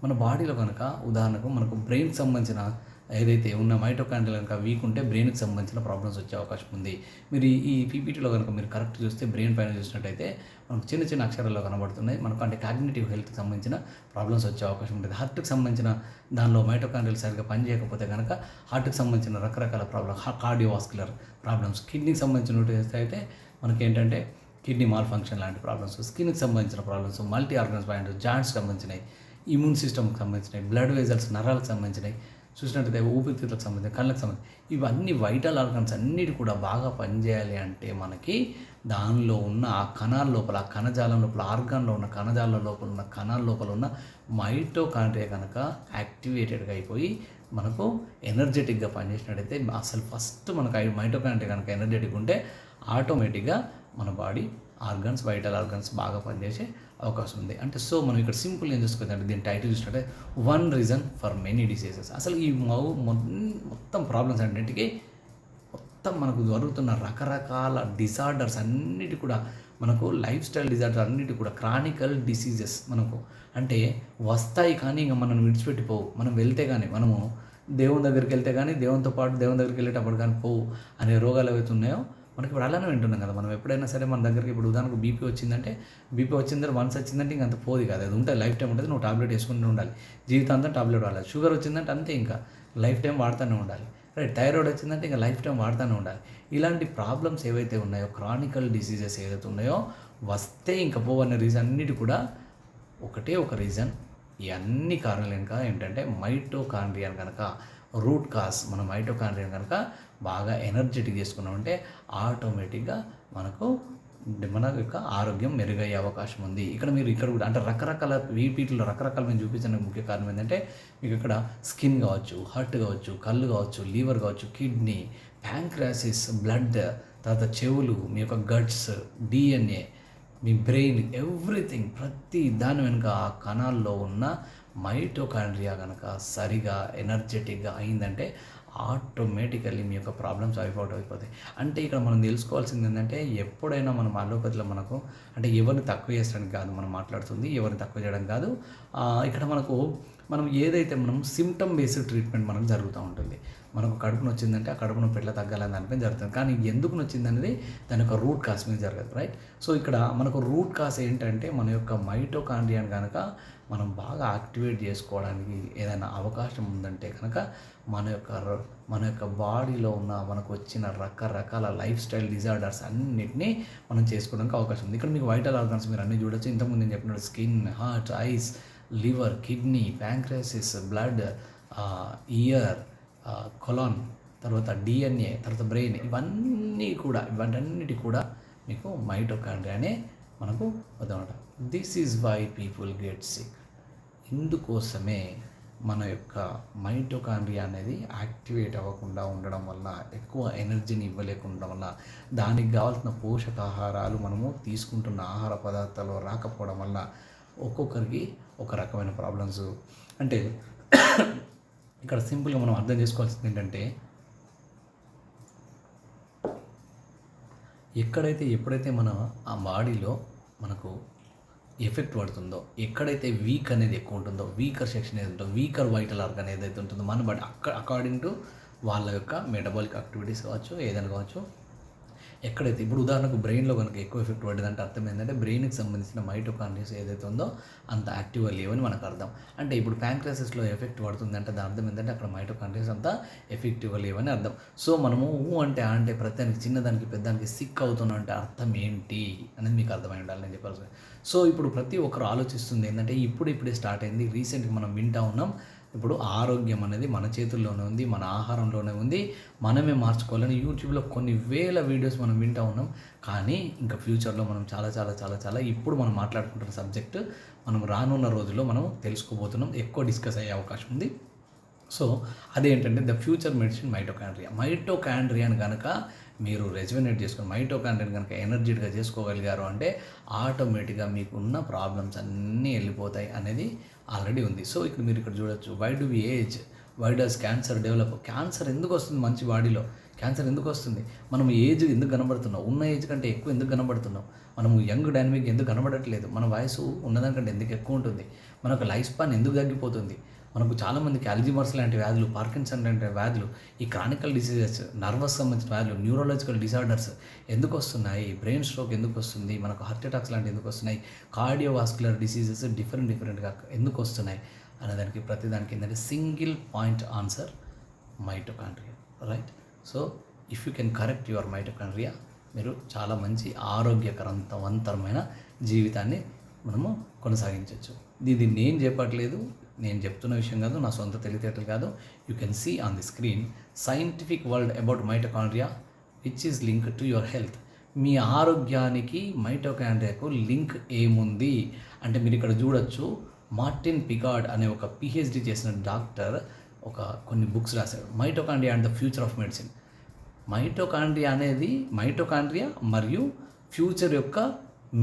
మన బాడీలో కనుక ఉదాహరణకు మనకు బ్రెయిన్కి సంబంధించిన ఏదైతే ఉన్న మైటోకాండ్రియల్ కనుక వీక్ ఉంటే బ్రెయిన్కి సంబంధించిన ప్రాబ్లమ్స్ వచ్చే అవకాశం ఉంది. మీరు ఈ పీపీటీలో కనుక మీరు కరెక్ట్ చూస్తే బ్రెయిన్ పైన చూసినట్టయితే మనకు చిన్న చిన్న అక్షరాల్లో కనబడుతున్నాయి. మనకు అంటే కాగ్నిటివ్ హెల్త్కి సంబంధించిన ప్రాబ్లమ్స్ వచ్చే అవకాశం ఉంటుంది. హార్ట్కి సంబంధించిన దానిలో మైటోకాండ్రియల్ సరిగ్గా పనిచేయకపోతే కనుక హార్ట్కి సంబంధించిన రకరకాల ప్రాబ్లమ్స్, కార్డియోవాస్కులర్ ప్రాబ్లమ్స్, కిడ్నీకి సంబంధించిన అయితే మనకి ఏంటంటే కిడ్నీ మాల్ ఫంక్షన్ లాంటి ప్రాబ్లమ్స్, స్కిన్కి సంబంధించిన ప్రాబ్లమ్స్, మల్టీ ఆర్గన్స్ పాయింట్, జాయింట్స్కి సంబంధించినవి, ఇమ్యూన్ సిస్టమ్కి సంబంధించినవి, బ్లడ్ వెజల్స్ నరాలకు సంబంధించినవి, చూసినట్టయితే ఊపిరితిత్తులకు సంబంధించి, కళ్ళకు సంబంధించి ఇవన్నీ వైటల్ ఆర్గన్స్ అన్నిటి కూడా బాగా పనిచేయాలి అంటే మనకి దానిలో ఉన్న ఆ కణాల లోపల, ఆ కణజాలం లోపల, ఆర్గాన్లో ఉన్న కణజాల లోపల ఉన్న కణాల లోపల ఉన్న మైటోకాండ్రియా కనుక యాక్టివేటెడ్గా అయిపోయి మనకు ఎనర్జెటిక్గా పనిచేసినట్టయితే అసలు ఫస్ట్ మనకు మైటోకాండ్రియా కనుక ఎనర్జెటిక్ ఉంటే ఆటోమేటిక్గా మన బాడీ ఆర్గన్స్, వైటల్ ఆర్గన్స్ బాగా పనిచేసే అవకాశం ఉంది. అంటే సో మనం ఇక్కడ సింపుల్ ఏం చూసుకోవచ్చు, దీని టైటిల్ చూసినట్టే one reason for many diseases. అసలు ఈ మొత్తం ప్రాబ్లమ్స్ అన్నిటికీ మొత్తం మనకు జరుగుతున్న రకరకాల డిసార్డర్స్ అన్నిటి కూడా మనకు లైఫ్ స్టైల్ డిజార్డర్ అన్నిటి కూడా క్రానికల్ డిసీజెస్ మనకు అంటే వస్తాయి, కానీ ఇంకా మనం విడిచిపెట్టిపోవు. మనం వెళ్తే కానీ, మనము దేవుని దగ్గరికి వెళ్తే కానీ, దేవునితో పాటు దేవుని దగ్గరికి వెళ్ళేటప్పుడు కానీ పోవు అనే రోగాలు ఏవైతే ఉన్నాయో మనకి ఇప్పుడు అలానే వింటున్నాం కదా. మనం ఎప్పుడైనా సరే మన దగ్గరికి ఇప్పుడు ఉదాహరణకు బీపీ వచ్చిందంటే వన్స్ వచ్చిందంటే ఇంక అంత పోదు కాదు, అది ఉంటుంది, లైఫ్ టైం ఉంటుంది. నువ్వు టాబ్లెట్ వేసుకుంటూ ఉండాలి, జీవితాంతం టాబ్లెట్ వాడాలి. షుగర్ వచ్చిందంటే అంతే, ఇంకా లైఫ్ టైం వాడుతూనే ఉండాలి. రైట్. థైరాయిడ్ వచ్చిందంటే ఇంకా లైఫ్ టైం వాడుతూనే ఉండాలి. ఇలాంటి ప్రాబ్లమ్స్ ఏవైతే ఉన్నాయో, క్రానికల్ డిసీజెస్ ఏవైతే ఉన్నాయో వస్తే ఇంకా పోవన్న రీజన్ అన్నిటి కూడా ఒకటే ఒక రీజన్. ఈ అన్ని కారణాలు ఇంకా ఏంటంటే మైటోకాండ్రియాని కనుక రూట్ కాజ్ మన మైటోకాండ్రియాని కనుక బాగా ఎనర్జెటిక్ చేసుకున్నామంటే ఆటోమేటిక్గా మనకు మన యొక్క ఆరోగ్యం మెరుగయ్యే అవకాశం ఉంది. ఇక్కడ కూడా అంటే రకరకాల వీపీటీలో రకరకాల మేము చూపించడానికి ముఖ్య కారణం ఏంటంటే మీకు ఇక్కడ స్కిన్ కావచ్చు, హార్ట్ కావచ్చు, కళ్ళు కావచ్చు, లివర్ కావచ్చు, కిడ్నీ, ప్యాంక్రాసిస్, బ్లడ్, తర్వాత చెవులు, మీ యొక్క గట్స్, డిఎన్ఏ, మీ బ్రెయిన్, ఎవ్రీథింగ్ ప్రతి దాని వెనుక ఆ కణాల్లో ఉన్న మైటోకాండ్రియా కనుక సరిగా ఎనర్జెటిక్గా అయిందంటే ఆటోమేటికల్లీ మీ యొక్క ప్రాబ్లమ్స్ అయిపోతాయి. అంటే ఇక్కడ మనం తెలుసుకోవాల్సింది ఏంటంటే ఎప్పుడైనా మనం అలోపతిలో మనకు అంటే ఎవరిని తక్కువ చేసడానికి కాదు మనం మాట్లాడుతుంది, ఎవరిని తక్కువ చేయడం కాదు. ఇక్కడ మనం ఏదైతే మనం సిమ్టమ్ బేస్డ్ ట్రీట్మెంట్ మనకు జరుగుతూ ఉంటుంది. మనకు కడుపు నొచ్చిందంటే ఆ కడుపు నొప్పి ఎట్లా తగ్గాలని దానిపైన జరుగుతుంది. కానీ ఎందుకు నొచ్చింది అనేది దాని యొక్క రూట్ కాస్ మీద జరగదు. రైట్. సో ఇక్కడ మనకు రూట్ కాస్ ఏంటంటే మన యొక్క మైటోకాండ్రియాని కనుక మనం బాగా యాక్టివేట్ చేసుకోవడానికి ఏదైనా అవకాశం ఉందంటే కనుక మన యొక్క బాడీలో ఉన్న మనకు వచ్చిన రకరకాల లైఫ్ స్టైల్ డిజార్డర్స్ అన్నిటినీ మనం చేసుకోవడానికి అవకాశం ఉంది. ఇక్కడ మీకు వైటల్ ఆర్గన్స్ మీరు అన్నీ చూడొచ్చు. ఇంతకుముందు నేను చెప్పినట్టు skin, heart, eyes, liver, kidney, pancreas, blood, ear, colon, తర్వాత డిఎన్ఏ, తర్వాత బ్రెయిన్, ఇవన్నీ కూడా మీకు మైటోకాండ్రియానే మనకు వద్దన్నమాట. This is why people get sick. ఇందుకోసమే మన యొక్క మైటోకాండ్రియా అనేది యాక్టివేట్ అవ్వకుండా ఉండడం వల్ల, ఎక్కువ ఎనర్జీని ఇవ్వలేకుండా వల్ల, దానికి కావాల్సిన పోషకాహారాలు మనము తీసుకుంటున్న ఆహార పదార్థాలు రాకపోవడం వల్ల ఒక్కొక్కరికి ఒక రకమైన ప్రాబ్లమ్స్. అంటే ఇక్కడ సింపుల్గా మనం అర్థం చేసుకోవాల్సింది ఏంటంటే ఎప్పుడైతే మన ఆ బాడీలో మనకు ఎఫెక్ట్ పడుతుందో, ఎక్కడైతే వీక్ అనేది ఎక్కువ ఉంటుందో, వీకర్ సెక్షన్ ఏది ఉంటుందో, వీకర్ వైటల్ ఆర్గన్ ఏదైతే ఉంటుందో మన బాడీ అకార్డింగ్ టు వాళ్ళ యొక్క మెటబాలిక్ యాక్టివిటీస్ కావచ్చు, ఏదైనా కావచ్చు, ఎక్కడైతే ఇప్పుడు ఉదాహరణకు బ్రెయిన్లో కనుక ఎక్కువ ఎఫెక్ట్ పడ్డదంటే అర్థం ఏంటంటే బ్రెయిన్కి సంబంధించిన మైటోకాండ్రియాస్ ఏదైతే ఉందో అంత యాక్టివ్గా లేవని మనకు అర్థం. అంటే ఇప్పుడు ప్యాంక్రియాసిస్లో ఎఫెక్ట్ పడుతుందంటే దాని అర్థం ఏంటంటే అక్కడ మైటోకాండ్రియాస్ అంత ఎఫెక్టివ్గా లేవని అర్థం. సో మనము అంటే ప్రతిదానికి చిన్నదానికి పెద్దానికి సిక్ అవుతున్నాం అంటే అర్థం ఏంటి అనేది మీకు అర్థమై ఉండాలి నేను చెప్పాల్సింది. సో ఇప్పుడు ప్రతి ఒక్కరు ఆలోచిస్తుంది ఏంటంటే ఇప్పుడే స్టార్ట్ అయింది, రీసెంట్గా మనం వింటూ ఉన్నాం. ఇప్పుడు ఆరోగ్యం అనేది మన చేతుల్లోనే ఉంది, మన ఆహారంలోనే ఉంది, మనమే మార్చుకోవాలని యూట్యూబ్లో కొన్ని వేల వీడియోస్ మనం వింటూ ఉన్నాం. కానీ ఇంకా ఫ్యూచర్లో మనం చాలా చాలా చాలా చాలా ఇప్పుడు మనం మాట్లాడుకుంటున్న సబ్జెక్ట్ మనం రానున్న రోజుల్లో మనం తెలుసుకోబోతున్నాం, ఎక్కువ డిస్కస్ అయ్యే అవకాశం ఉంది. సో అదేంటంటే ద ఫ్యూచర్ మెడిసిన్ మైటోకాండ్రియాని కనుక మీరు రెజ్యునేట్ చేసుకొని మైటోకాండ్రియాని కనుక ఎనర్జెటిక్గా చేసుకోగలిగారు అంటే ఆటోమేటిక్గా మీకు ఉన్న ప్రాబ్లమ్స్ అన్నీ వెళ్ళిపోతాయి అనేది ఆల్రెడీ ఉంది. సో మీరు ఇక్కడ చూడొచ్చు, why do we age, why does cancer develop, cancer ఎందుకు వస్తుంది మంచి బాడీలో, క్యాన్సర్ ఎందుకు వస్తుంది, మనం ఏజ్ ఎందుకు కనబడుతున్నాం, ఉన్న ఏజ్ కంటే ఎక్కువ ఎందుకు కనబడుతున్నాం, మనము యంగ్ డైనమిక్ ఎందుకు కనబడట్లేదు, మన వయసు ఉన్నదానికంటే ఎందుకు ఎక్కువ ఉంటుంది, మనకు లైఫ్ స్పాన్ ఎందుకు తగ్గిపోతుంది, మనకు చాలామందికి అల్జిమర్స్ లాంటి వ్యాధులు, పార్కిన్సన్ లాంటి వ్యాధులు, ఈ క్రానికల్ డిసీజెస్, నర్వస్ సంబంధించిన వ్యాధులు, న్యూరలాజికల్ డిసార్డర్స్ ఎందుకు వస్తున్నాయి, బ్రెయిన్ స్ట్రోక్ ఎందుకు వస్తుంది, మనకు హార్ట్ అటాక్స్ లాంటివి ఎందుకు వస్తున్నాయి, కార్డియోవాస్కులర్ డిసీజెస్ డిఫరెంట్గా ఎందుకు వస్తున్నాయి అనేదానికి ప్రతిదానికి ఏంటంటే single point answer mitochondria, right. So if you can correct your mitochondria మీరు చాలా మంచి ఆరోగ్యకరవంతమైన జీవితాన్ని మనము కొనసాగించవచ్చు. ఇది నేను చెప్పట్లేదు, నేను చెప్తున్న విషయం కాదు, నా సొంత తెలివితేటలు కాదు. You can see on the screen scientific world about mitochondria which is link to your health. మీ ఆరోగ్యానికి మైటోకాండ్రియాకు లింక్ ఏముంది అంటే మీరు ఇక్కడ చూడొచ్చు. మార్టిన్ పికార్డ్ అనే ఒక పిహెచ్డి చేసిన డాక్టర్ కొన్ని బుక్స్ రాశారు, mitochondria and the future of medicine. Mitochondria మరియు ఫ్యూచర్ యొక్క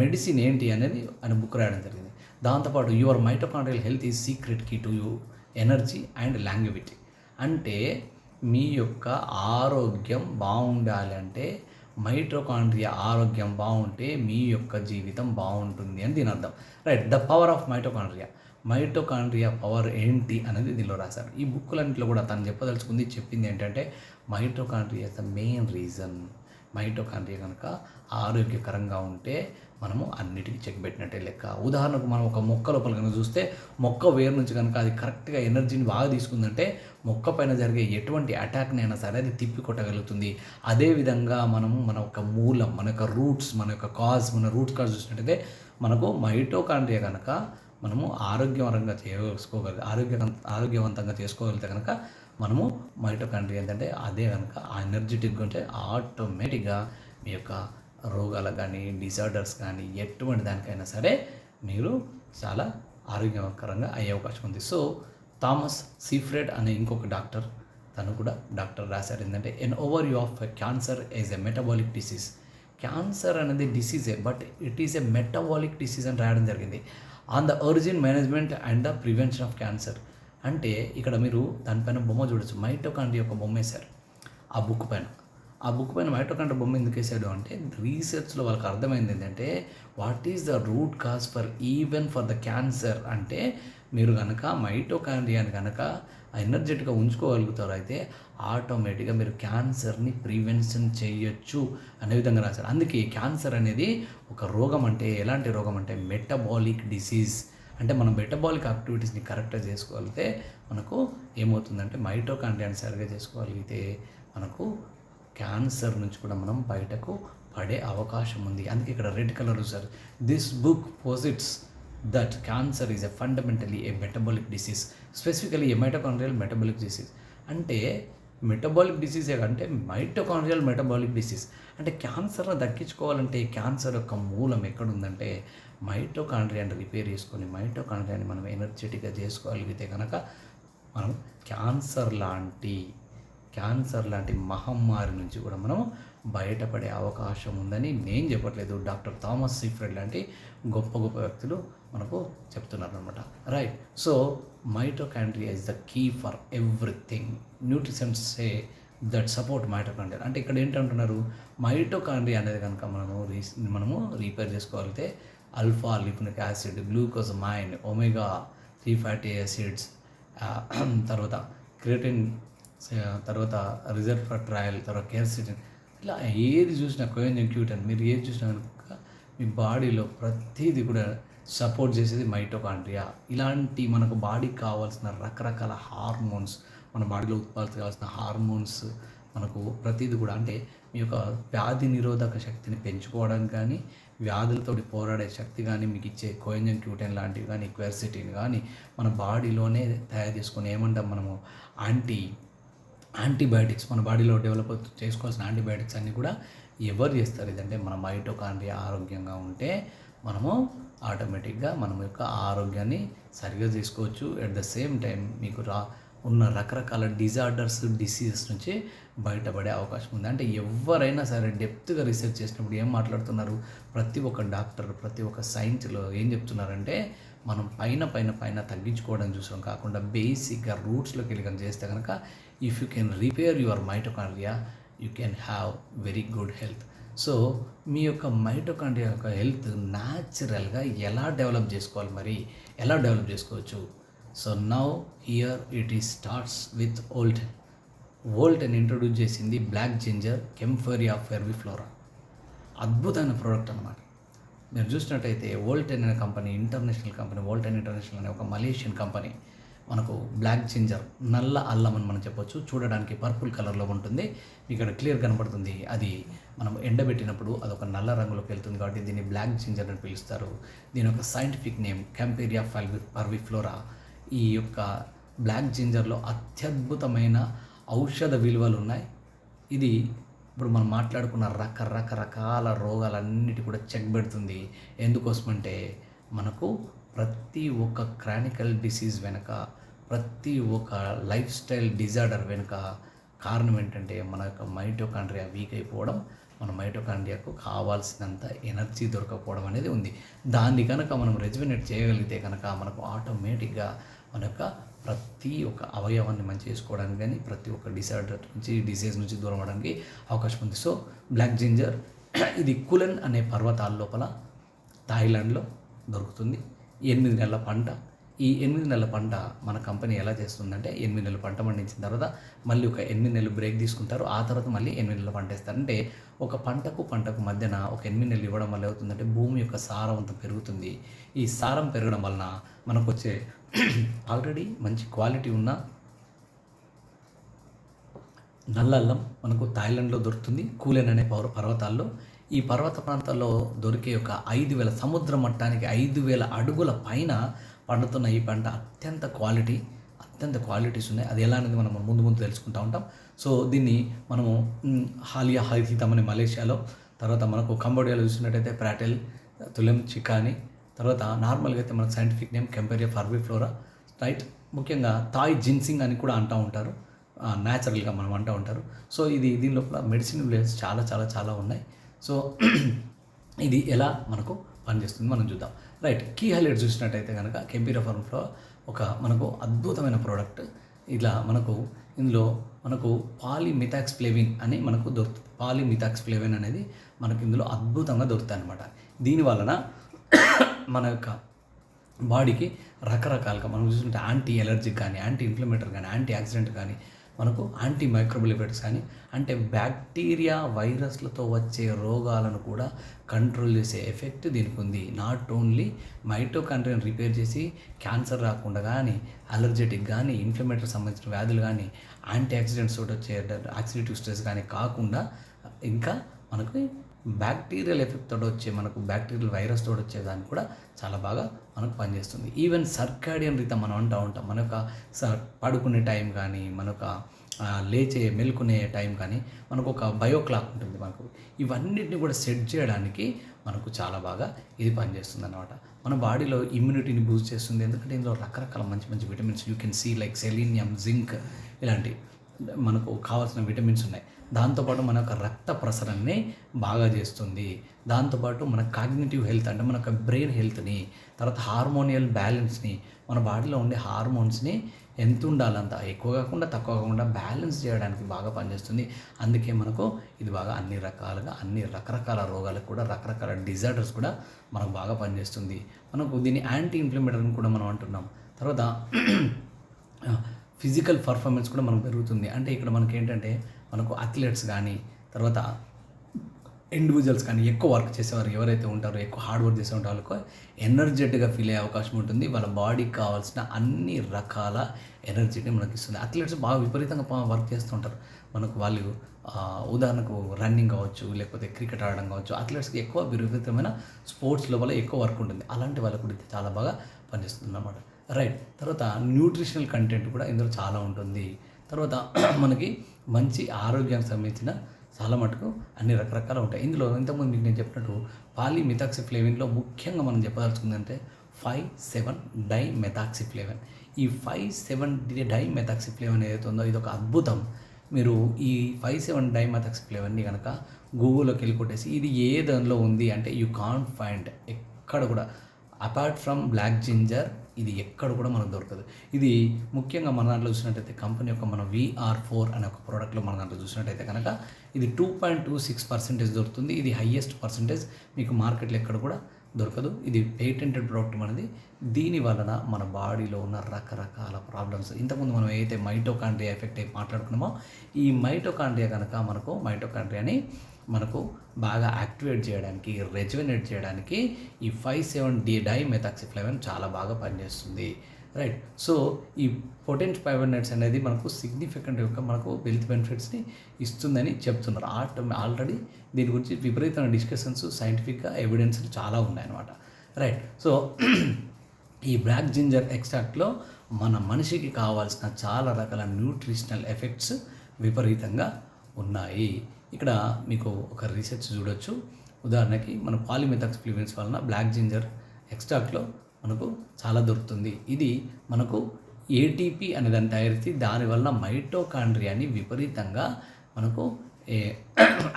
మెడిసిన్ ఏంటి అనేది ఆయన బుక్ రాయడం జరిగింది. దాంతోపాటు your mitochondrial health is secret key to you energy and longevity. అంటే మీ యొక్క ఆరోగ్యం బాగుండాలి అంటే మైటోకాండ్రియా ఆరోగ్యం బాగుంటే మీ యొక్క జీవితం బాగుంటుంది అని దీని అర్థం, right. The power of mitochondria power ఏంటి అనేది దీనిలో రాశారు. ఈ బుక్కులన్నింటిలో కూడా తను చెప్పింది ఏంటంటే mitochondria is the main reason. Mitochondria కనుక ఆరోగ్యకరంగా ఉంటే మనము అన్నిటికీ చెక్ పెట్టినట్టే లెక్క. ఉదాహరణకు మనం ఒక మొక్క లోపల కనుక చూస్తే మొక్క వేరు నుంచి కనుక అది కరెక్ట్గా ఎనర్జీని బాగా తీసుకుందంటే మొక్క పైన జరిగే ఎటువంటి అటాక్ని అయినా సరే అది తిప్పి కొట్టగలుగుతుంది. అదేవిధంగా మనము మన యొక్క మూలం, మన యొక్క రూట్స్, మన యొక్క కాజ్, మన రూట్ కాజ్ చూసినట్టయితే మనకు మైటోకాండ్రియా కనుక మనము ఆరోగ్యవంతంగా చేసుకోగలిగితే కనుక మనము మైటోకాండ్రియా ఏంటంటే అదే కనుక ఎనర్జెటిక్గా ఉంటే ఆటోమేటిక్గా మీ యొక్క రోగాలకు కానీ డిసార్డర్స్ కానీ ఎటువంటి దానికైనా సరే మీరు చాలా ఆరోగ్యకరంగా అయ్యే అవకాశం ఉంది. సో థామస్ సీఫ్రెడ్ అనే ఇంకొక డాక్టర్, తను కూడా డాక్టర్ రాశారు ఏంటంటే an overview of cancer is a metabolic disease. Cancer అనేది డిసీజే but it is a metabolic disease అని రాయడం జరిగింది. On the origin management and the prevention of cancer. అంటే ఇక్కడ మీరు దానిపైన బొమ్మ చూడొచ్చు, మైటోకాండ్రియా యొక్క బొమ్మ వేశారు ఆ బుక్ పైన మైటోకాండ్రియా బొమ్మ ఎందుకు వేసాడు అంటే రీసెర్చ్లో వాళ్ళకి అర్థమైంది ఏంటంటే what is the root cause for the cancer. అంటే మీరు కనుక మైటోకాండ్రియాని కనుక ఎనర్జెటిక్గా ఉంచుకోగలుగుతారు అయితే ఆటోమేటిక్గా మీరు క్యాన్సర్ని ప్రివెన్షన్ చేయొచ్చు అనే విధంగా రాశారు. అందుకే క్యాన్సర్ అనేది ఒక రోగం, అంటే ఎలాంటి రోగం అంటే మెటబాలిక్ డిసీజ్. అంటే మనం మెటబాలిక్ యాక్టివిటీస్ని కరెక్ట్గా చేసుకోగలిగితే మనకు ఏమవుతుందంటే మైటోకాండ్రియాని సరిగ్గా చేసుకోగలిగితే మనకు క్యాన్సర్ నుంచి కూడా మనం బయటకు పడే అవకాశం ఉంది. అందుకే ఇక్కడ రెడ్ కలర్ చూసారు. This book posits that cancer is fundamentally a metabolic disease, specifically a mitochondrial metabolic disease. అంటే మెటబాలిక్ డిసీజ్ అంటే మైటోకాండ్రియల్ మెటబాలిక్ డిసీజ్. అంటే క్యాన్సర్ని దక్కించుకోవాలంటే క్యాన్సర్ యొక్క మూలం ఎక్కడుందంటే మైటోకాండ్రియాని రిపేర్ చేసుకొని మైటోకాండ్రియాని మనం ఎనర్జెటిక్గా చేసుకోగలిగితే కనుక మనం క్యాన్సర్ లాంటి మహమ్మారి నుంచి కూడా మనం బయటపడే అవకాశం ఉందని నేను చెప్పట్లేదు, డాక్టర్ థామస్ సీఫ్రెడ్ లాంటి గొప్ప వ్యక్తులు మనకు చెప్తున్నారు అనమాట, right. So mitochondria is the key for everything. Nutritions say that support mitochondria. అంటే ఇక్కడ ఏంటంటున్నారు, మైటోకాండ్రియా అనేది కనుక మనము రిపేర్ చేసుకోగలిగితే alpha lipoic acid, glucosamine, omega 3 fatty acids, తర్వాత క్రియేటిన్, తర్వాత రిజర్వాట్రాయల్, తర్వాత కేర్సిటిన్, ఇలా ఏది చూసినా కోయంజన్ క్యూట్ అని మీరు ఏది చూసినా కనుక మీ బాడీలో ప్రతిదీ కూడా సపోర్ట్ చేసేది మైటోకాండ్రియా. ఇలాంటి మనకు బాడీకి కావాల్సిన రకరకాల హార్మోన్స్, మన బాడీలో ఉత్పత్తి కావాల్సిన హార్మోన్స్ మనకు ప్రతిదీ కూడా అంటే మీ యొక్క వ్యాధి నిరోధక శక్తిని పెంచుకోవడానికి కానీ, వ్యాధులతో పోరాడే శక్తి కానీ మీకు ఇచ్చే కోయంజన్ క్యూటెన్ లాంటివి కానీ, క్వెర్సిటిన్ కానీ మన బాడీలోనే తయారు చేసుకొని ఏమంటాం మనము యాంటీబయాటిక్స్ మన బాడీలో డెవలప్ చేసుకోవాల్సిన యాంటీబయాటిక్స్ అన్నీ కూడా ఎవరు చేస్తారు? ఇదంటే మన మైటోకాండ్రియా ఆరోగ్యంగా ఉంటే మనము ఆటోమేటిక్గా మన యొక్క ఆరోగ్యాన్ని సరిగా తీసుకోవచ్చు. ఎట్ ద సేమ్ టైం మీకు ఉన్న రకరకాల డిసీజెస్ నుంచి బయటపడే అవకాశం ఉంది. అంటే ఎవరైనా సరే డెప్త్గా రీసెర్చ్ చేసినప్పుడు ఏం మాట్లాడుతున్నారు? ప్రతి ఒక్క డాక్టర్, ప్రతి ఒక్క సైన్స్లో ఏం చెప్తున్నారంటే మనం పైన తగ్గించుకోవడం చూసాం కాకుండా బేసిక్గా రూట్స్లోకి వెళ్ళి కనుక చేస్తే కనుక if you can repair your mitochondria you can have very good health. So మీ యొక్క మైటోకాండ్రియా యొక్క హెల్త్ న్యాచురల్గా ఎలా డెవలప్ చేసుకోవాలి, మరి ఎలా డెవలప్ చేసుకోవచ్చు? So now here it is starts with Wolten introduce చేసింది బ్లాక్ జింజర్ కెంఫోరియా ఫెర్విఫ్లోరా. అద్భుతమైన ప్రోడక్ట్ అనమాట. మీరు చూసినట్టయితే వోల్టెన్ అనే company, international company, Wolten international అనే ఒక మలేషియన్ కంపెనీ మనకు బ్లాక్ జింజర్, నల్ల అల్లం అని మనం చెప్పొచ్చు. చూడడానికి పర్పుల్ కలర్లో ఉంటుంది, ఇక్కడ క్లియర్ కనపడుతుంది. అది మనం ఎండబెట్టినప్పుడు అదొక నల్ల రంగులోకి వెళ్తుంది కాబట్టి దీన్ని బ్లాక్ జింజర్ అని పిలుస్తారు. దీని యొక్క సైంటిఫిక్ నేమ్ కెంఫోరియా పర్విఫ్లోరా. ఈ యొక్క బ్లాక్ జింజర్లో అత్యద్భుతమైన ఔషధ విలువలు ఉన్నాయి. ఇది ఇప్పుడు మనం మాట్లాడుకున్న రకరకాల రోగాలన్నిటి కూడా చెక్ పెడుతుంది. ఎందుకోసమంటే మనకు ప్రతి ఒక్క క్రానికల్ డిసీజ్ వెనుక, ప్రతి ఒక్క లైఫ్ స్టైల్ డిజార్డర్ వెనుక కారణం ఏంటంటే మన యొక్క మైటోకాండ్రియా వీక్ అయిపోవడం, మన మైటోకాండ్రియాకు కావాల్సినంత ఎనర్జీ దొరకకపోవడం అనేది ఉంది. దాన్ని కనుక మనం రెజ్యునేట్ చేయగలిగితే కనుక మనకు ఆటోమేటిక్గా మన యొక్క ప్రతి ఒక్క అవయవాన్ని మంచి చేసుకోవడానికి కానీ, ప్రతి ఒక్క డిసార్డర్ నుంచి, డిసీజ్ నుంచి దూరం అవడానికి అవకాశం ఉంది. సో బ్లాక్ జింజర్ ఇది కులన్ అనే పర్వతాల లోపల థాయిలాండ్లో దొరుకుతుంది. 8 నెలల పంట. ఈ 8 నెలల పంట మన కంపెనీ ఎలా చేస్తుందంటే 8 నెలల పంట పండించిన తర్వాత మళ్ళీ ఒక 8 నెలలు బ్రేక్ తీసుకుంటారు. ఆ తర్వాత మళ్ళీ 8 నెలల పంట వేస్తారు. అంటే ఒక పంటకు మధ్యన ఒక 8 నెలలు ఇవ్వడం వల్ల అవుతుందంటే భూమి యొక్క సారవంతం పెరుగుతుంది. ఈ సారం పెరగడం వలన మనకు వచ్చే ఆల్రెడీ మంచి క్వాలిటీ ఉన్న నల్ల అల్లం మనకు థాయిలాండ్లో దొరుకుతుంది, కూలెన్ అనే పర్వతాల్లో. ఈ పర్వత ప్రాంతాల్లో దొరికే ఒక 5,000 సముద్ర మట్టానికి 5,000 అడుగుల పైన పండుతున్న ఈ పంట అత్యంత క్వాలిటీస్ ఉన్నాయి. అది ఎలా అనేది మనం ముందు తెలుసుకుంటూ ఉంటాం. సో దీన్ని మనము హాలియా హైథితం అనే మలేషియాలో, తర్వాత మనకు కంబోడియాలో చూసినట్టయితే ప్రాటెల్ తులెమ్ చికాని, తర్వాత నార్మల్గా అయితే మనకు సైంటిఫిక్ నేమ్ కెంఫోరియా పర్విఫ్లోరా, రైట్. ముఖ్యంగా థాయ్ జిన్సింగ్ అని కూడా అంటూ ఉంటారు, న్యాచురల్గా మనం అంటూ ఉంటారు. సో దీని లోపల మెడిసిన్ వాల్యూస్ చాలా ఉన్నాయి. సో ఇది ఎలా మనకు పనిచేస్తుంది మనం చూద్దాం, రైట్. కీ హైలైట్ చూసినట్టయితే కనుక కెంఫోరియా పర్విఫ్లోరా ఒక మనకు అద్భుతమైన ప్రోడక్ట్. ఇలా ఇందులో మనకు పాలిమిథాక్స్ఫ్లేవిన్ అని మనకు దొరుకుతుంది. పాలిమిథాక్స్ఫ్లేవిన్ అనేది మనకు ఇందులో అద్భుతంగా దొరుకుతాయి అన్నమాట. దీని వలన మన యొక్క బాడీకి రకరకాలుగా మనం చూసుకుంటే యాంటీ ఎలర్జిక్ కానీ, యాంటీ ఇన్ఫ్లమేటరీ కానీ, యాంటీ ఆక్సిడెంట్ కానీ, మనకు యాంటీ మైక్రోబియల్ ఎఫెక్ట్స్ కానీ, అంటే బ్యాక్టీరియా వైరస్లతో వచ్చే రోగాలను కూడా కంట్రోల్ చేసే ఎఫెక్ట్ దీనికి ఉంది. నాట్ ఓన్లీ మైటోకాండ్రియాని రిపేర్ చేసి క్యాన్సర్ రాకుండా కానీ, అలర్జెటిక్ కానీ, ఇన్ఫ్లమేటరీ సంబంధించిన వ్యాధులు కానీ, యాంటీ ఆక్సిడెంట్స్ తోటి వచ్చే ఆక్సిడేటివ్ స్ట్రెస్ కానీ కాకుండా ఇంకా మనకు బ్యాక్టీరియల్ ఎఫెక్ట్ తోటి వచ్చే, మనకు బ్యాక్టీరియల్ వైరస్ తోటి వచ్చేదాన్ని కూడా చాలా బాగా మనకు పనిచేస్తుంది. ఈవెన్ సర్కాడియన్ రిథం మనం అంటూ ఉంటాం. మన యొక్క పడుకునే టైం కానీ, మన యొక్క మేల్కొనే టైం కానీ మనకు ఒక బయో క్లాక్ ఉంటుంది. మనకు ఇవన్నిటిని కూడా సెట్ చేయడానికి మనకు చాలా బాగా ఇది పనిచేస్తుంది అన్నమాట. మన బాడీలో ఇమ్యూనిటీని బూస్ట్ చేస్తుంది. ఎందుకంటే ఇందులో రకరకాల మంచి vitamins you can see like selenium, zinc ఇలాంటి మనకు కావాల్సిన విటమిన్స్ ఉన్నాయి. దాంతోపాటు మన యొక్క రక్త ప్రసరణని బాగా చేస్తుంది. దాంతోపాటు మన కాగ్నిటివ్ హెల్త్ అంటే మన యొక్క బ్రెయిన్ హెల్త్ని, తర్వాత హార్మోనియల్ బ్యాలెన్స్ని, మన బాడీలో ఉండే హార్మోన్స్ని ఎంత ఉండాలంత ఎక్కువ కాకుండా తక్కువ కాకుండా బ్యాలెన్స్ చేయడానికి బాగా పనిచేస్తుంది. అందుకే మనకు ఇది బాగా అన్ని రకరకాల రోగాలకు కూడా, రకరకాల డిజార్డర్స్ కూడా మనకు బాగా పనిచేస్తుంది. మనకు దీన్ని యాంటీ ఇన్ఫ్లమేటరీ కూడా మనం అంటున్నాం. తర్వాత ఫిజికల్ పర్ఫార్మెన్స్ కూడా మనకు పెరుగుతుంది. అంటే ఇక్కడ మనకి ఏంటంటే మనకు అథ్లెట్స్ కానీ, తర్వాత ఇండివిజువల్స్ కానీ ఎక్కువ వర్క్ చేసేవారు ఎవరైతే ఉంటారో, ఎక్కువ హార్డ్ వర్క్ చేసే వాళ్ళకు ఎనర్జెటిక్గా ఫీల్ అయ్యే అవకాశం ఉంటుంది. వాళ్ళ బాడీకి కావాల్సిన అన్ని రకాల ఎనర్జీని మనకి ఇస్తుంది. అథ్లెట్స్ బాగా విపరీతంగా వర్క్ చేస్తూ ఉంటారు. మనకు వాళ్ళు ఉదాహరణకు రన్నింగ్ కావచ్చు, లేకపోతే క్రికెట్ ఆడడం కావచ్చు, అథ్లెట్స్కి ఎక్కువ విపరీతమైన స్పోర్ట్స్ లోపల ఎక్కువ వర్క్ ఉంటుంది. అలాంటి వాళ్ళకు కూడా చాలా బాగా పనిచేస్తుంది అన్నమాట. రైట్. తర్వాత న్యూట్రిషనల్ కంటెంట్ కూడా ఇందులో చాలా ఉంటుంది. తర్వాత మనకి మంచి ఆరోగ్యానికి సంబంధించిన చాలా మటుకు అన్ని రకరకాలు ఉంటాయి. ఇందులో ఇంతకుముందు మీకు నేను చెప్పినట్టు పాలీమెథాక్సిఫ్లేవిన్లో ముఖ్యంగా మనం చెప్పదలుచుకుందంటే 5,7-డైమెథాక్సిఫ్లేవిన్. ఈ 5,7-డైమెథాక్సిఫ్లేవిన్ ఏదైతే ఉందో ఇది ఒక అద్భుతం. మీరు ఈ 5,7-డైమెథాక్సిఫ్లేవిన్ని కనుక గూగుల్లోకి వెళ్ళి కొట్టేసి ఇది ఏ దానిలో ఉంది అంటే యూ కాంట్ ఫైండ్ ఎక్కడ కూడా అపార్ట్ ఫ్రమ్ బ్లాక్ జింజర్ ఇది ఎక్కడ కూడా మనకు దొరకదు. ఇది ముఖ్యంగా మన దాంట్లో చూసినట్టయితే కంపెనీ యొక్క మన VR4 అనే ఒక ప్రోడక్ట్లో మన దాంట్లో చూసినట్టయితే కనుక ఇది 2.26% దొరుకుతుంది. ఇది హైయెస్ట్ పర్సెంటేజ్ మీకు మార్కెట్లో ఎక్కడ కూడా దొరకదు. ఇది పేటెంటెడ్ ప్రోడక్ట్ మనది. దీని వలన మన బాడీలో ఉన్న రకరకాల ప్రాబ్లమ్స్ ఇంతకుముందు మనం ఏదైతే మైటోకాండ్రియా ఎఫెక్ట్ అయితే మాట్లాడుకున్నామో ఈ మైటోకాండ్రియా కనుక మనకు మైటోకాండ్రియాని మనకు బాగా యాక్టివేట్ చేయడానికి, రెజ్యువనేట్ చేయడానికి ఈ 5,7-డైమెథాక్సిఫ్లేవిన్ చాలా బాగా పనిచేస్తుంది. రైట్. సో ఈ పొటెంట్ ఫైబర్నెట్స్ అనేది మనకు సిగ్నిఫికెంట్ యొక్క మనకు హెల్త్ బెనిఫిట్స్ని ఇస్తుందని చెప్తున్నారు. ఆల్రెడీ దీని గురించి విపరీతమైన డిస్కషన్స్, సైంటిఫిక్గా ఎవిడెన్స్ చాలా ఉన్నాయన్నమాట. రైట్. సో ఈ బ్లాక్ జింజర్ ఎక్స్ట్రాక్ట్లో మన మనిషికి కావాల్సిన చాలా రకాల న్యూట్రిషనల్ ఎఫెక్ట్స్ విపరీతంగా ఉన్నాయి. ఇక్కడ మీకు ఒక రీసెర్చ్ చూడొచ్చు. ఉదాహరణకి మన పాలీమెథాక్సిఫ్లేవిన్స్ వలన బ్లాక్ జింజర్ ఎక్స్ట్రాక్ట్లో మనకు చాలా దొరుకుతుంది. ఇది మనకు ATP అనే దాన్ని తయారీసి దానివల్ల మైటోకాండ్రియాని విపరీతంగా మనకు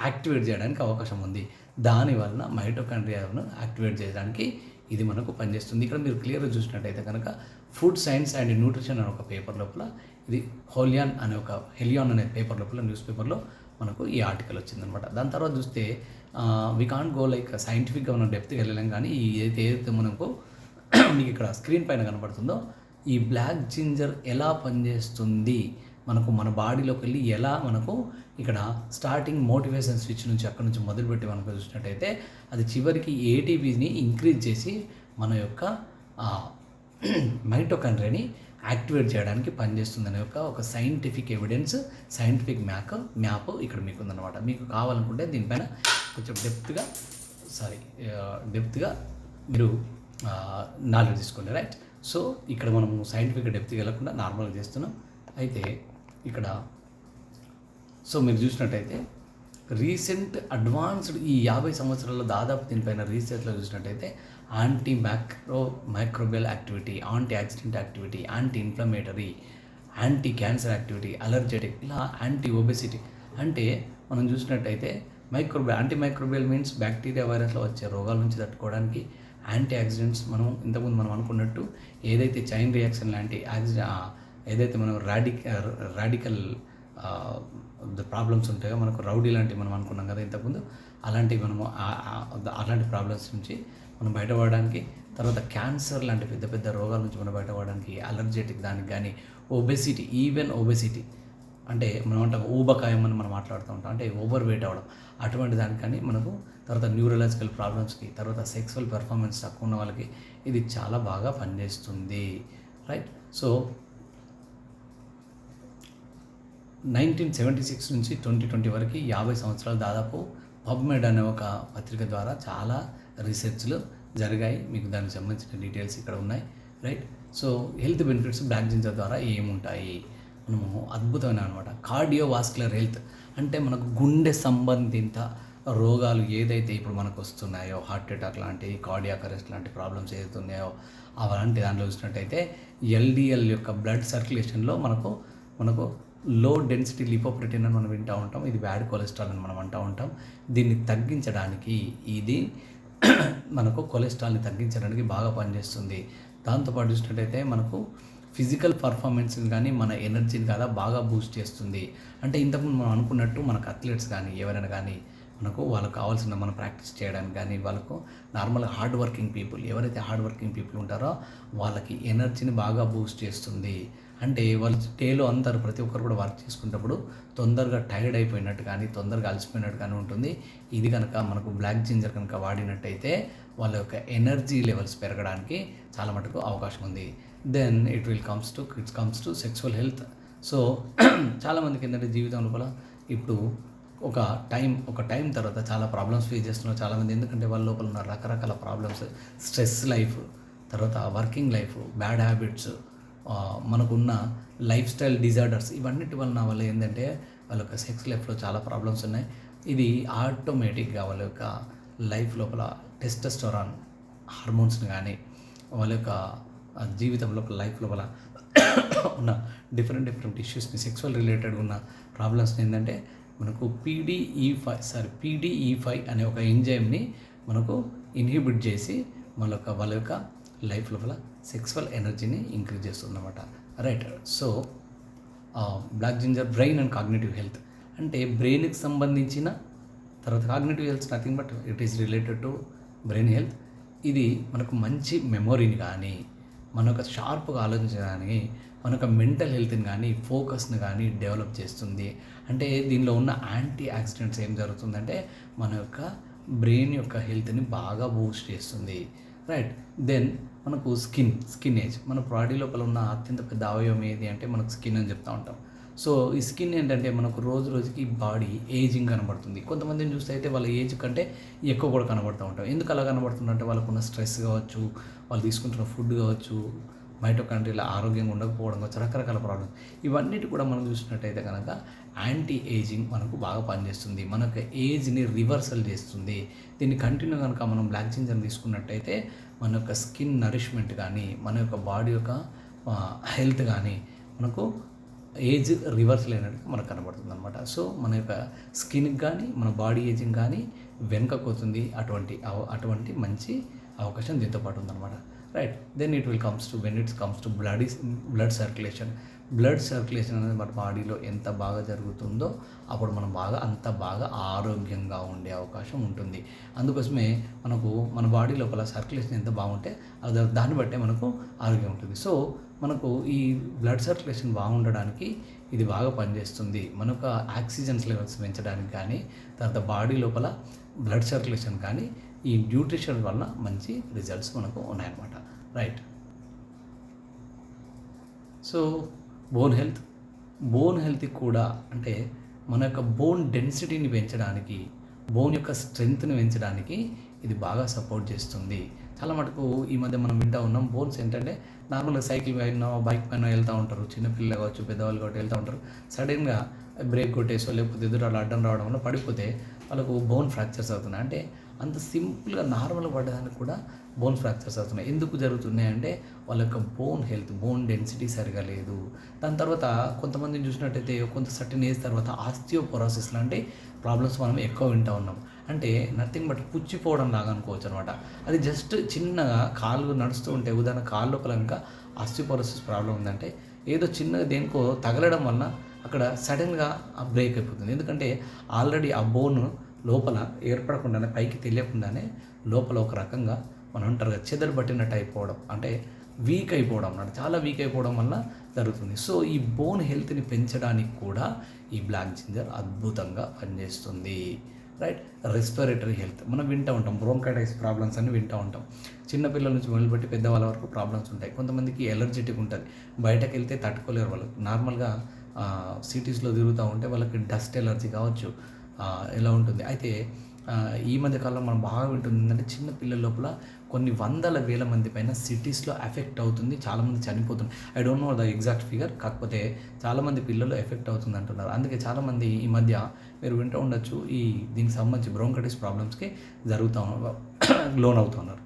యాక్టివేట్ చేయడానికి అవకాశం ఉంది. దానివల్ల మైటోకాండ్రియాను యాక్టివేట్ చేయడానికి ఇది మనకు పనిచేస్తుంది. ఇక్కడ మీరు క్లియర్గా చూసినట్టయితే కనుక ఫుడ్ సైన్స్ అండ్ న్యూట్రిషన్ అనే ఒక పేపర్ లోపల ఇది హెలియాన్ అనే పేపర్ లోపల న్యూస్ పేపర్లో మనకు ఈ ఆర్టికల్ వచ్చిందనమాట. దాని తర్వాత చూస్తే వి కాంట్ గో లైక్ సైంటిఫిక్గా మనం డెప్త్కి వెళ్ళలేం. కానీ ఏదైతే మనకు మీకు ఇక్కడ స్క్రీన్ పైన కనపడుతుందో ఈ బ్లాక్ జింజర్ ఎలా పనిచేస్తుంది, మనకు మన బాడీలోకి వెళ్ళి ఎలా మనకు ఇక్కడ స్టార్టింగ్ మోటివేషన్ స్విచ్ నుంచి అక్కడ నుంచి మొదలుపెట్టి మనకు చూసినట్టయితే అది చివరికి ATPని ఇంక్రీజ్ చేసి మన యొక్క మైటోకాండ్రియాని యాక్టివేట్ చేయడానికి పనిచేస్తుందనే ఒక సైంటిఫిక్ ఎవిడెన్స్, సైంటిఫిక్ మ్యాప్ ఇక్కడ మీకు ఉందన్నమాట. మీకు కావాలనుకుంటే దీనిపైన కొంచెం డెప్త్గా మీరు నాలెడ్జ్ తీసుకోండి. రైట్. సో ఇక్కడ మనము సైంటిఫిక్ డెప్త్కి వెళ్ళకుండా నార్మల్గా చేస్తున్నాం. అయితే ఇక్కడ సో మీరు చూసినట్టయితే రీసెంట్ అడ్వాన్స్డ్ ఈ 50 సంవత్సరాల్లో దాదాపు దీనిపైన రీసెర్చ్లో చూసినట్టయితే microbial activity, anti oxidant activity, anti inflammatory, anti cancer activity, అలర్జెటిక్, ఇలా యాంటీ ఒబెసిటీ. అంటే మనం చూసినట్టయితే యాంటీ మైక్రోబియల్ మీన్స్ బ్యాక్టీరియా, వైరస్లో వచ్చే రోగాల నుంచి తట్టుకోవడానికి, యాంటీ ఆక్సిడెంట్స్ మనం ఇంతకుముందు మనం అనుకున్నట్టు ఏదైతే చైన్ రియాక్షన్ లాంటి ఏదైతే మనం రాడికల్ ప్రాబ్లమ్స్ ఉంటాయో మనకు రౌడీ లాంటివి మనం అనుకున్నాం కదా ఇంతకుముందు, అలాంటివి మనము అలాంటి ప్రాబ్లమ్స్ నుంచి మనం బయటపడడానికి, తర్వాత క్యాన్సర్ లాంటి పెద్ద పెద్ద రోగాల నుంచి మనం బయటపడడానికి, అలర్జెటిక్ దానికి కానీ, ఒబెసిటీ, ఈవెన్ ఒబెసిటీ అంటే మనం అంటాం ఊబకాయం అని మనం మాట్లాడుతూ ఉంటాం, అంటే ఓవర్ వెయిట్ అవ్వడం, అటువంటి దానికి కానీ మనకు, తర్వాత న్యూరలాజికల్ ప్రాబ్లమ్స్కి, తర్వాత సెక్సువల్ పెర్ఫార్మెన్స్ తక్కువ ఉన్న వాళ్ళకి ఇది చాలా బాగా పనిచేస్తుంది. రైట్. సో 1976 నుంచి 2020 వరకు 50 సంవత్సరాలు దాదాపు పబ్మెడ్ అనే ఒక పత్రిక ద్వారా చాలా రీసెర్చ్లు జరిగాయి. మీకు దానికి సంబంధించిన డీటెయిల్స్ ఇక్కడ ఉన్నాయి. Right. So health benefits black ginger ద్వారా ఏముంటాయి, మనము అద్భుతమైన అనమాట. కార్డియోవాస్కులర్ హెల్త్ అంటే మనకు గుండె సంబంధిత రోగాలు ఏదైతే ఇప్పుడు మనకు వస్తున్నాయో, హార్ట్ అటాక్ లాంటి, కార్డియాక్ అరెస్ట్ లాంటి ప్రాబ్లమ్స్ ఏదైతే ఉన్నాయో అలాంటి దాంట్లో చూసినట్టయితే LDL యొక్క బ్లడ్ సర్క్యులేషన్లో మనకు లో డెన్సిటీ లిపోప్రోటీన్ అని మనం వింటూ ఉంటాం. ఇది బ్యాడ్ కొలెస్ట్రాల్ అని మనం అంటూ ఉంటాం. దీన్ని తగ్గించడానికి ఇది మనకు కొలెస్ట్రాల్ని తగ్గించడానికి బాగా పనిచేస్తుంది. దాంతోపాటు చూసినట్టయితే మనకు ఫిజికల్ పర్ఫార్మెన్స్ని కానీ మన ఎనర్జీని కదా బాగా బూస్ట్ చేస్తుంది. అంటే ఇంతకుముందు మనం అనుకున్నట్టు మనకు అథ్లెట్స్ కానీ ఎవరైనా కానీ మనకు వాళ్ళకు కావాల్సిన మనం ప్రాక్టీస్ చేయడానికి కానీ, వాళ్ళకు నార్మల్గా హార్డ్ వర్కింగ్ పీపుల్ ఎవరైతే హార్డ్ వర్కింగ్ పీపుల్ ఉంటారో వాళ్ళకి ఎనర్జీని బాగా బూస్ట్ చేస్తుంది. అంటే వాళ్ళు డేలో అందరూ ప్రతి ఒక్కరు కూడా వర్క్ చేసుకునేటప్పుడు తొందరగా టైర్డ్ అయిపోయినట్టు కానీ తొందరగా అలసిపోయినట్టు కానీ ఉంటుంది. ఇది కనుక మనకు బ్లాక్ జింజర్ కనుక వాడినట్టయితే వాళ్ళ యొక్క ఎనర్జీ లెవెల్స్ పెరగడానికి చాలా మటుకు అవకాశం ఉంది. Then it's comes to sexual health. So చాలామందికి ఏంటంటే జీవితం లోపల ఇప్పుడు ఒక టైం తర్వాత చాలా ప్రాబ్లమ్స్ ఫేస్ చేస్తున్నారు చాలామంది. ఎందుకంటే వాళ్ళ లోపల ఉన్న రకరకాల ప్రాబ్లమ్స్, స్ట్రెస్ లైఫ్, తర్వాత వర్కింగ్ లైఫ్, బ్యాడ్ హ్యాబిట్స్, మనకున్న లైఫ్ స్టైల్ డిజార్డర్స్, ఇవన్నిటి వల్ల ఏంటంటే వాళ్ళ యొక్క సెక్స్ లైఫ్లో చాలా ప్రాబ్లమ్స్ ఉన్నాయి. ఇది ఆటోమేటిక్గా వాళ్ళ యొక్క లైఫ్ లోపల టెస్టోస్టెరాన్ హార్మోన్స్ని కానీ వాళ్ళ యొక్క జీవితం లోపల లైఫ్ లోపల ఉన్న డిఫరెంట్ ఇష్యూస్ని, సెక్సువల్ రిలేటెడ్ ఉన్న ప్రాబ్లమ్స్ని ఏంటంటే మనకు పీడీఈ5 అనే ఒక ఎంజైమ్ని మనకు ఇన్హిబిట్ చేసి వాళ్ళ యొక్క లైఫ్ లోపల సెక్సువల్ ఎనర్జీని ఇంక్రీజ్ చేస్తుంది అన్నమాట. Right. So black ginger brain and cognitive health అంటే బ్రెయిన్కి సంబంధించిన, తర్వాత cognitive health nothing but it is related to brain health. ఇది మనకు మంచి మెమొరీని కానీ, మన యొక్క షార్ప్గా ఆలోచించ కానీ, మన యొక్క మెంటల్ హెల్త్ని కానీ, ఫోకస్ని కానీ డెవలప్ చేస్తుంది. అంటే దీనిలో ఉన్న యాంటీ ఆక్సిడెంట్స్ ఏం జరుగుతుందంటే మన యొక్క బ్రెయిన్ యొక్క హెల్త్ని బాగా బూస్ట్ చేస్తుంది. రైట్. దెన్ మనకు స్కిన్ ఏజ్, మన బాడీ లోపల ఉన్న అత్యంత పెద్ద అవయవం ఏది అంటే మనకు స్కిన్ అని చెప్తూ ఉంటాం. సో ఈ స్కిన్ ఏంటంటే మనకు రోజుకి బాడీ ఏజింగ్ కనబడుతుంది. కొంతమందిని చూస్తే అయితే వాళ్ళ ఏజ్ కంటే ఎక్కువ కూడా కనబడుతూ ఉంటాం. ఎందుకు అలా కనబడుతుందంటే వాళ్ళకున్న స్ట్రెస్ కావచ్చు, వాళ్ళు తీసుకుంటున్న ఫుడ్ కావచ్చు, మైటోకాండ్రియాల ఆరోగ్యంగా ఉండకపోవడం కావచ్చు, రకరకాల ప్రాబ్లమ్స్, ఇవన్నిటి కూడా మనం చూసినట్టయితే కనుక యాంటీ ఏజింగ్ మనకు బాగా పనిచేస్తుంది. మన యొక్క ఏజ్ని రివర్సల్ చేస్తుంది. దీన్ని కంటిన్యూ కనుక మనం బ్లాక్ జింజర్ని తీసుకున్నట్టయితే మన యొక్క స్కిన్ నరిష్మెంట్ కానీ, మన యొక్క బాడీ యొక్క హెల్త్ కానీ మనకు ఏజ్ రివర్సల్ అయినట్టుగా మనకు కనబడుతుంది అనమాట. సో మన యొక్క స్కిన్కి కానీ, మన బాడీ ఏజింగ్ కానీ వెనుకపోతుంది. అటువంటి మంచి అవకాశం దీంతో పాటు ఉందన్నమాట. Right. Then when it's comes to blood circulation అనేది మన బాడీలో ఎంత బాగా జరుగుతుందో అప్పుడు మనం అంత బాగా ఆరోగ్యంగా ఉండే అవకాశం ఉంటుంది. అందుకోసమే మన బాడీ లోపల సర్క్యులేషన్ ఎంత బాగుంటే దాన్ని బట్టే మనకు ఆరోగ్యం ఉంటుంది. సో మనకు ఈ బ్లడ్ సర్క్యులేషన్ బాగుండడానికి ఇది బాగా పనిచేస్తుంది. మనకు ఆక్సిజన్స్ లెవెల్స్ పెంచడానికి కానీ, తర్వాత బాడీ లోపల బ్లడ్ సర్క్యులేషన్ కానీ ఈ న్యూట్రిషన్ వల్ల మంచి రిజల్ట్స్ మనకు ఉన్నాయన్నమాట. రైట్. సో బోన్ హెల్త్ కూడా అంటే మన యొక్క బోన్ డెన్సిటీని పెంచడానికి, బోన్ యొక్క స్ట్రెంగ్త్ని పెంచడానికి ఇది బాగా సపోర్ట్ చేస్తుంది. చాలా మటుకు ఈ మధ్య మనం వింటూ ఉన్నాం, బోన్స్ ఏంటంటే నార్మల్గా సైకిల్ పైన, బైక్ పైన వెళ్తూ ఉంటారు, చిన్నపిల్లలు కావచ్చు, పెద్దవాళ్ళు కావచ్చు వెళ్తూ ఉంటారు. సడన్గా బ్రేక్ కొట్టేసో లేకపోతే ఎదురు అడ్డం రావడం వల్ల పడిపోతే వాళ్ళకు బోన్ ఫ్రాక్చర్స్ అవుతున్నాయి. అంటే అంత సింపుల్గా నార్మల్గా పడ్డదానికి కూడా బోన్ ఫ్రాక్చర్స్ అవుతున్నాయి. ఎందుకు జరుగుతున్నాయి అంటే వాళ్ళ యొక్క బోన్ డెన్సిటీ సరిగా లేదు. దాని తర్వాత కొంతమందిని చూసినట్టయితే కొంత సర్టెన్ ఏజ్ తర్వాత ఆస్టియోపోరోసిస్ లాంటి ప్రాబ్లమ్స్ మనం ఎక్కువ వింటూ ఉన్నాం. అంటే నథింగ్ బట్ పుచ్చిపోవడం లాగా అనుకోవచ్చు అనమాట. అది జస్ట్ చిన్నగా కాళ్ళు నడుస్తూ ఉంటే, ఉదాహరణ కాళ్ళ లోపల ఇంకా ఆస్టియోపోరోసిస్ ప్రాబ్లం ఉందంటే ఏదో చిన్నగా దేనికో తగలడం వల్ల అక్కడ సడన్గా బ్రేక్ అయిపోతుంది. ఎందుకంటే ఆల్రెడీ ఆ బోన్ లోపల ఏర్పడకుండానే, పైకి తెలియకుండానే లోపల ఒక రకంగా మనం అంటారు చెదలు పట్టినట్టు అయిపోవడం, అంటే వీక్ అయిపోవడం అన్నమాట. చాలా వీక్ అయిపోవడం వల్ల జరుగుతుంది. సో ఈ బోన్ హెల్త్ని పెంచడానికి కూడా ఈ బ్లాక్ జింజర్ అద్భుతంగా పనిచేస్తుంది. రైట్. రెస్పిరేటరీ హెల్త్ మనం వింటూ ఉంటాం, బ్రోంకైటిస్ ప్రాబ్లమ్స్ అని వింటూ ఉంటాం. చిన్నపిల్లల నుంచి మొదలుపెట్టి పెద్దవాళ్ళ వరకు ప్రాబ్లమ్స్ ఉంటాయి. కొంతమందికి ఎలర్జెటిక్ ఉంటుంది, బయటకు వెళ్తే తట్టుకోలేరు వాళ్ళు. నార్మల్గా సిటీస్లో తిరుగుతూ ఉంటే వాళ్ళకి డస్ట్ ఎలర్జీ కావచ్చు, ఎలా ఉంటుంది. అయితే ఈ మధ్య కాలంలో మనం బాగా వింటుంది ఏంటంటే చిన్న పిల్లల లోపల కొన్ని వందల వేల మంది పైన సిటీస్లో ఎఫెక్ట్ అవుతుంది, చాలామంది చనిపోతుంది. I don't know the exact figure, కాకపోతే చాలామంది పిల్లలు ఎఫెక్ట్ అవుతుంది అంటున్నారు. అందుకే చాలామంది ఈ మధ్య మీరు వింటూ ఉండొచ్చు, దీనికి సంబంధించి బ్రోంకైటిస్ ప్రాబ్లమ్స్కి లోన్ అవుతున్నారు.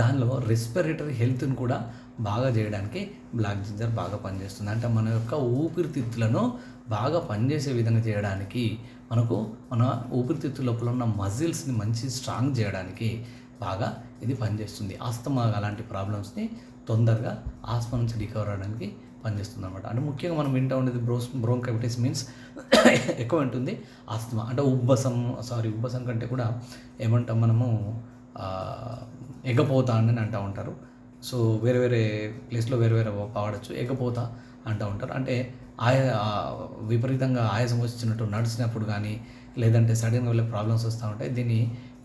దానిలో రెస్పిరేటరీ హెల్త్ని కూడా బాగా చేయడానికి బ్లాక్ జింజర్ బాగా పనిచేస్తుంది. అంటే మన యొక్క ఊపిరితిత్తులను బాగా పనిచేసే విధంగా చేయడానికి, మన ఊపిరితిత్తుల లోపల ఉన్న మజిల్స్ని మంచి స్ట్రాంగ్ చేయడానికి బాగా ఇది పనిచేస్తుంది. ఆస్తమా అలాంటి ప్రాబ్లమ్స్ని తొందరగా ఆస్తమా నుంచి రికవర్ అవ్వడానికి పనిచేస్తుంది అనమాట. అంటే ముఖ్యంగా మనం వింటూ ఉండేది బ్రోంకైటిస్ మీన్స్ ఎక్కువ ఉంటుంది ఆస్తమా. అంటే ఉబ్బసం కంటే కూడా ఏమంటాం మనము ఎగపోతా అని అంటూ ఉంటారు. సో వేరే వేరే ప్లేస్లో వేరే వేరే వాడచ్చు. ఎగపోత అంటూ ఉంటారు. అంటే విపరీతంగా ఆయాసం వచ్చినట్టు నడిచినప్పుడు కానీ, లేదంటే సడన్గా వెళ్ళే ప్రాబ్లమ్స్ వస్తూ ఉంటాయి.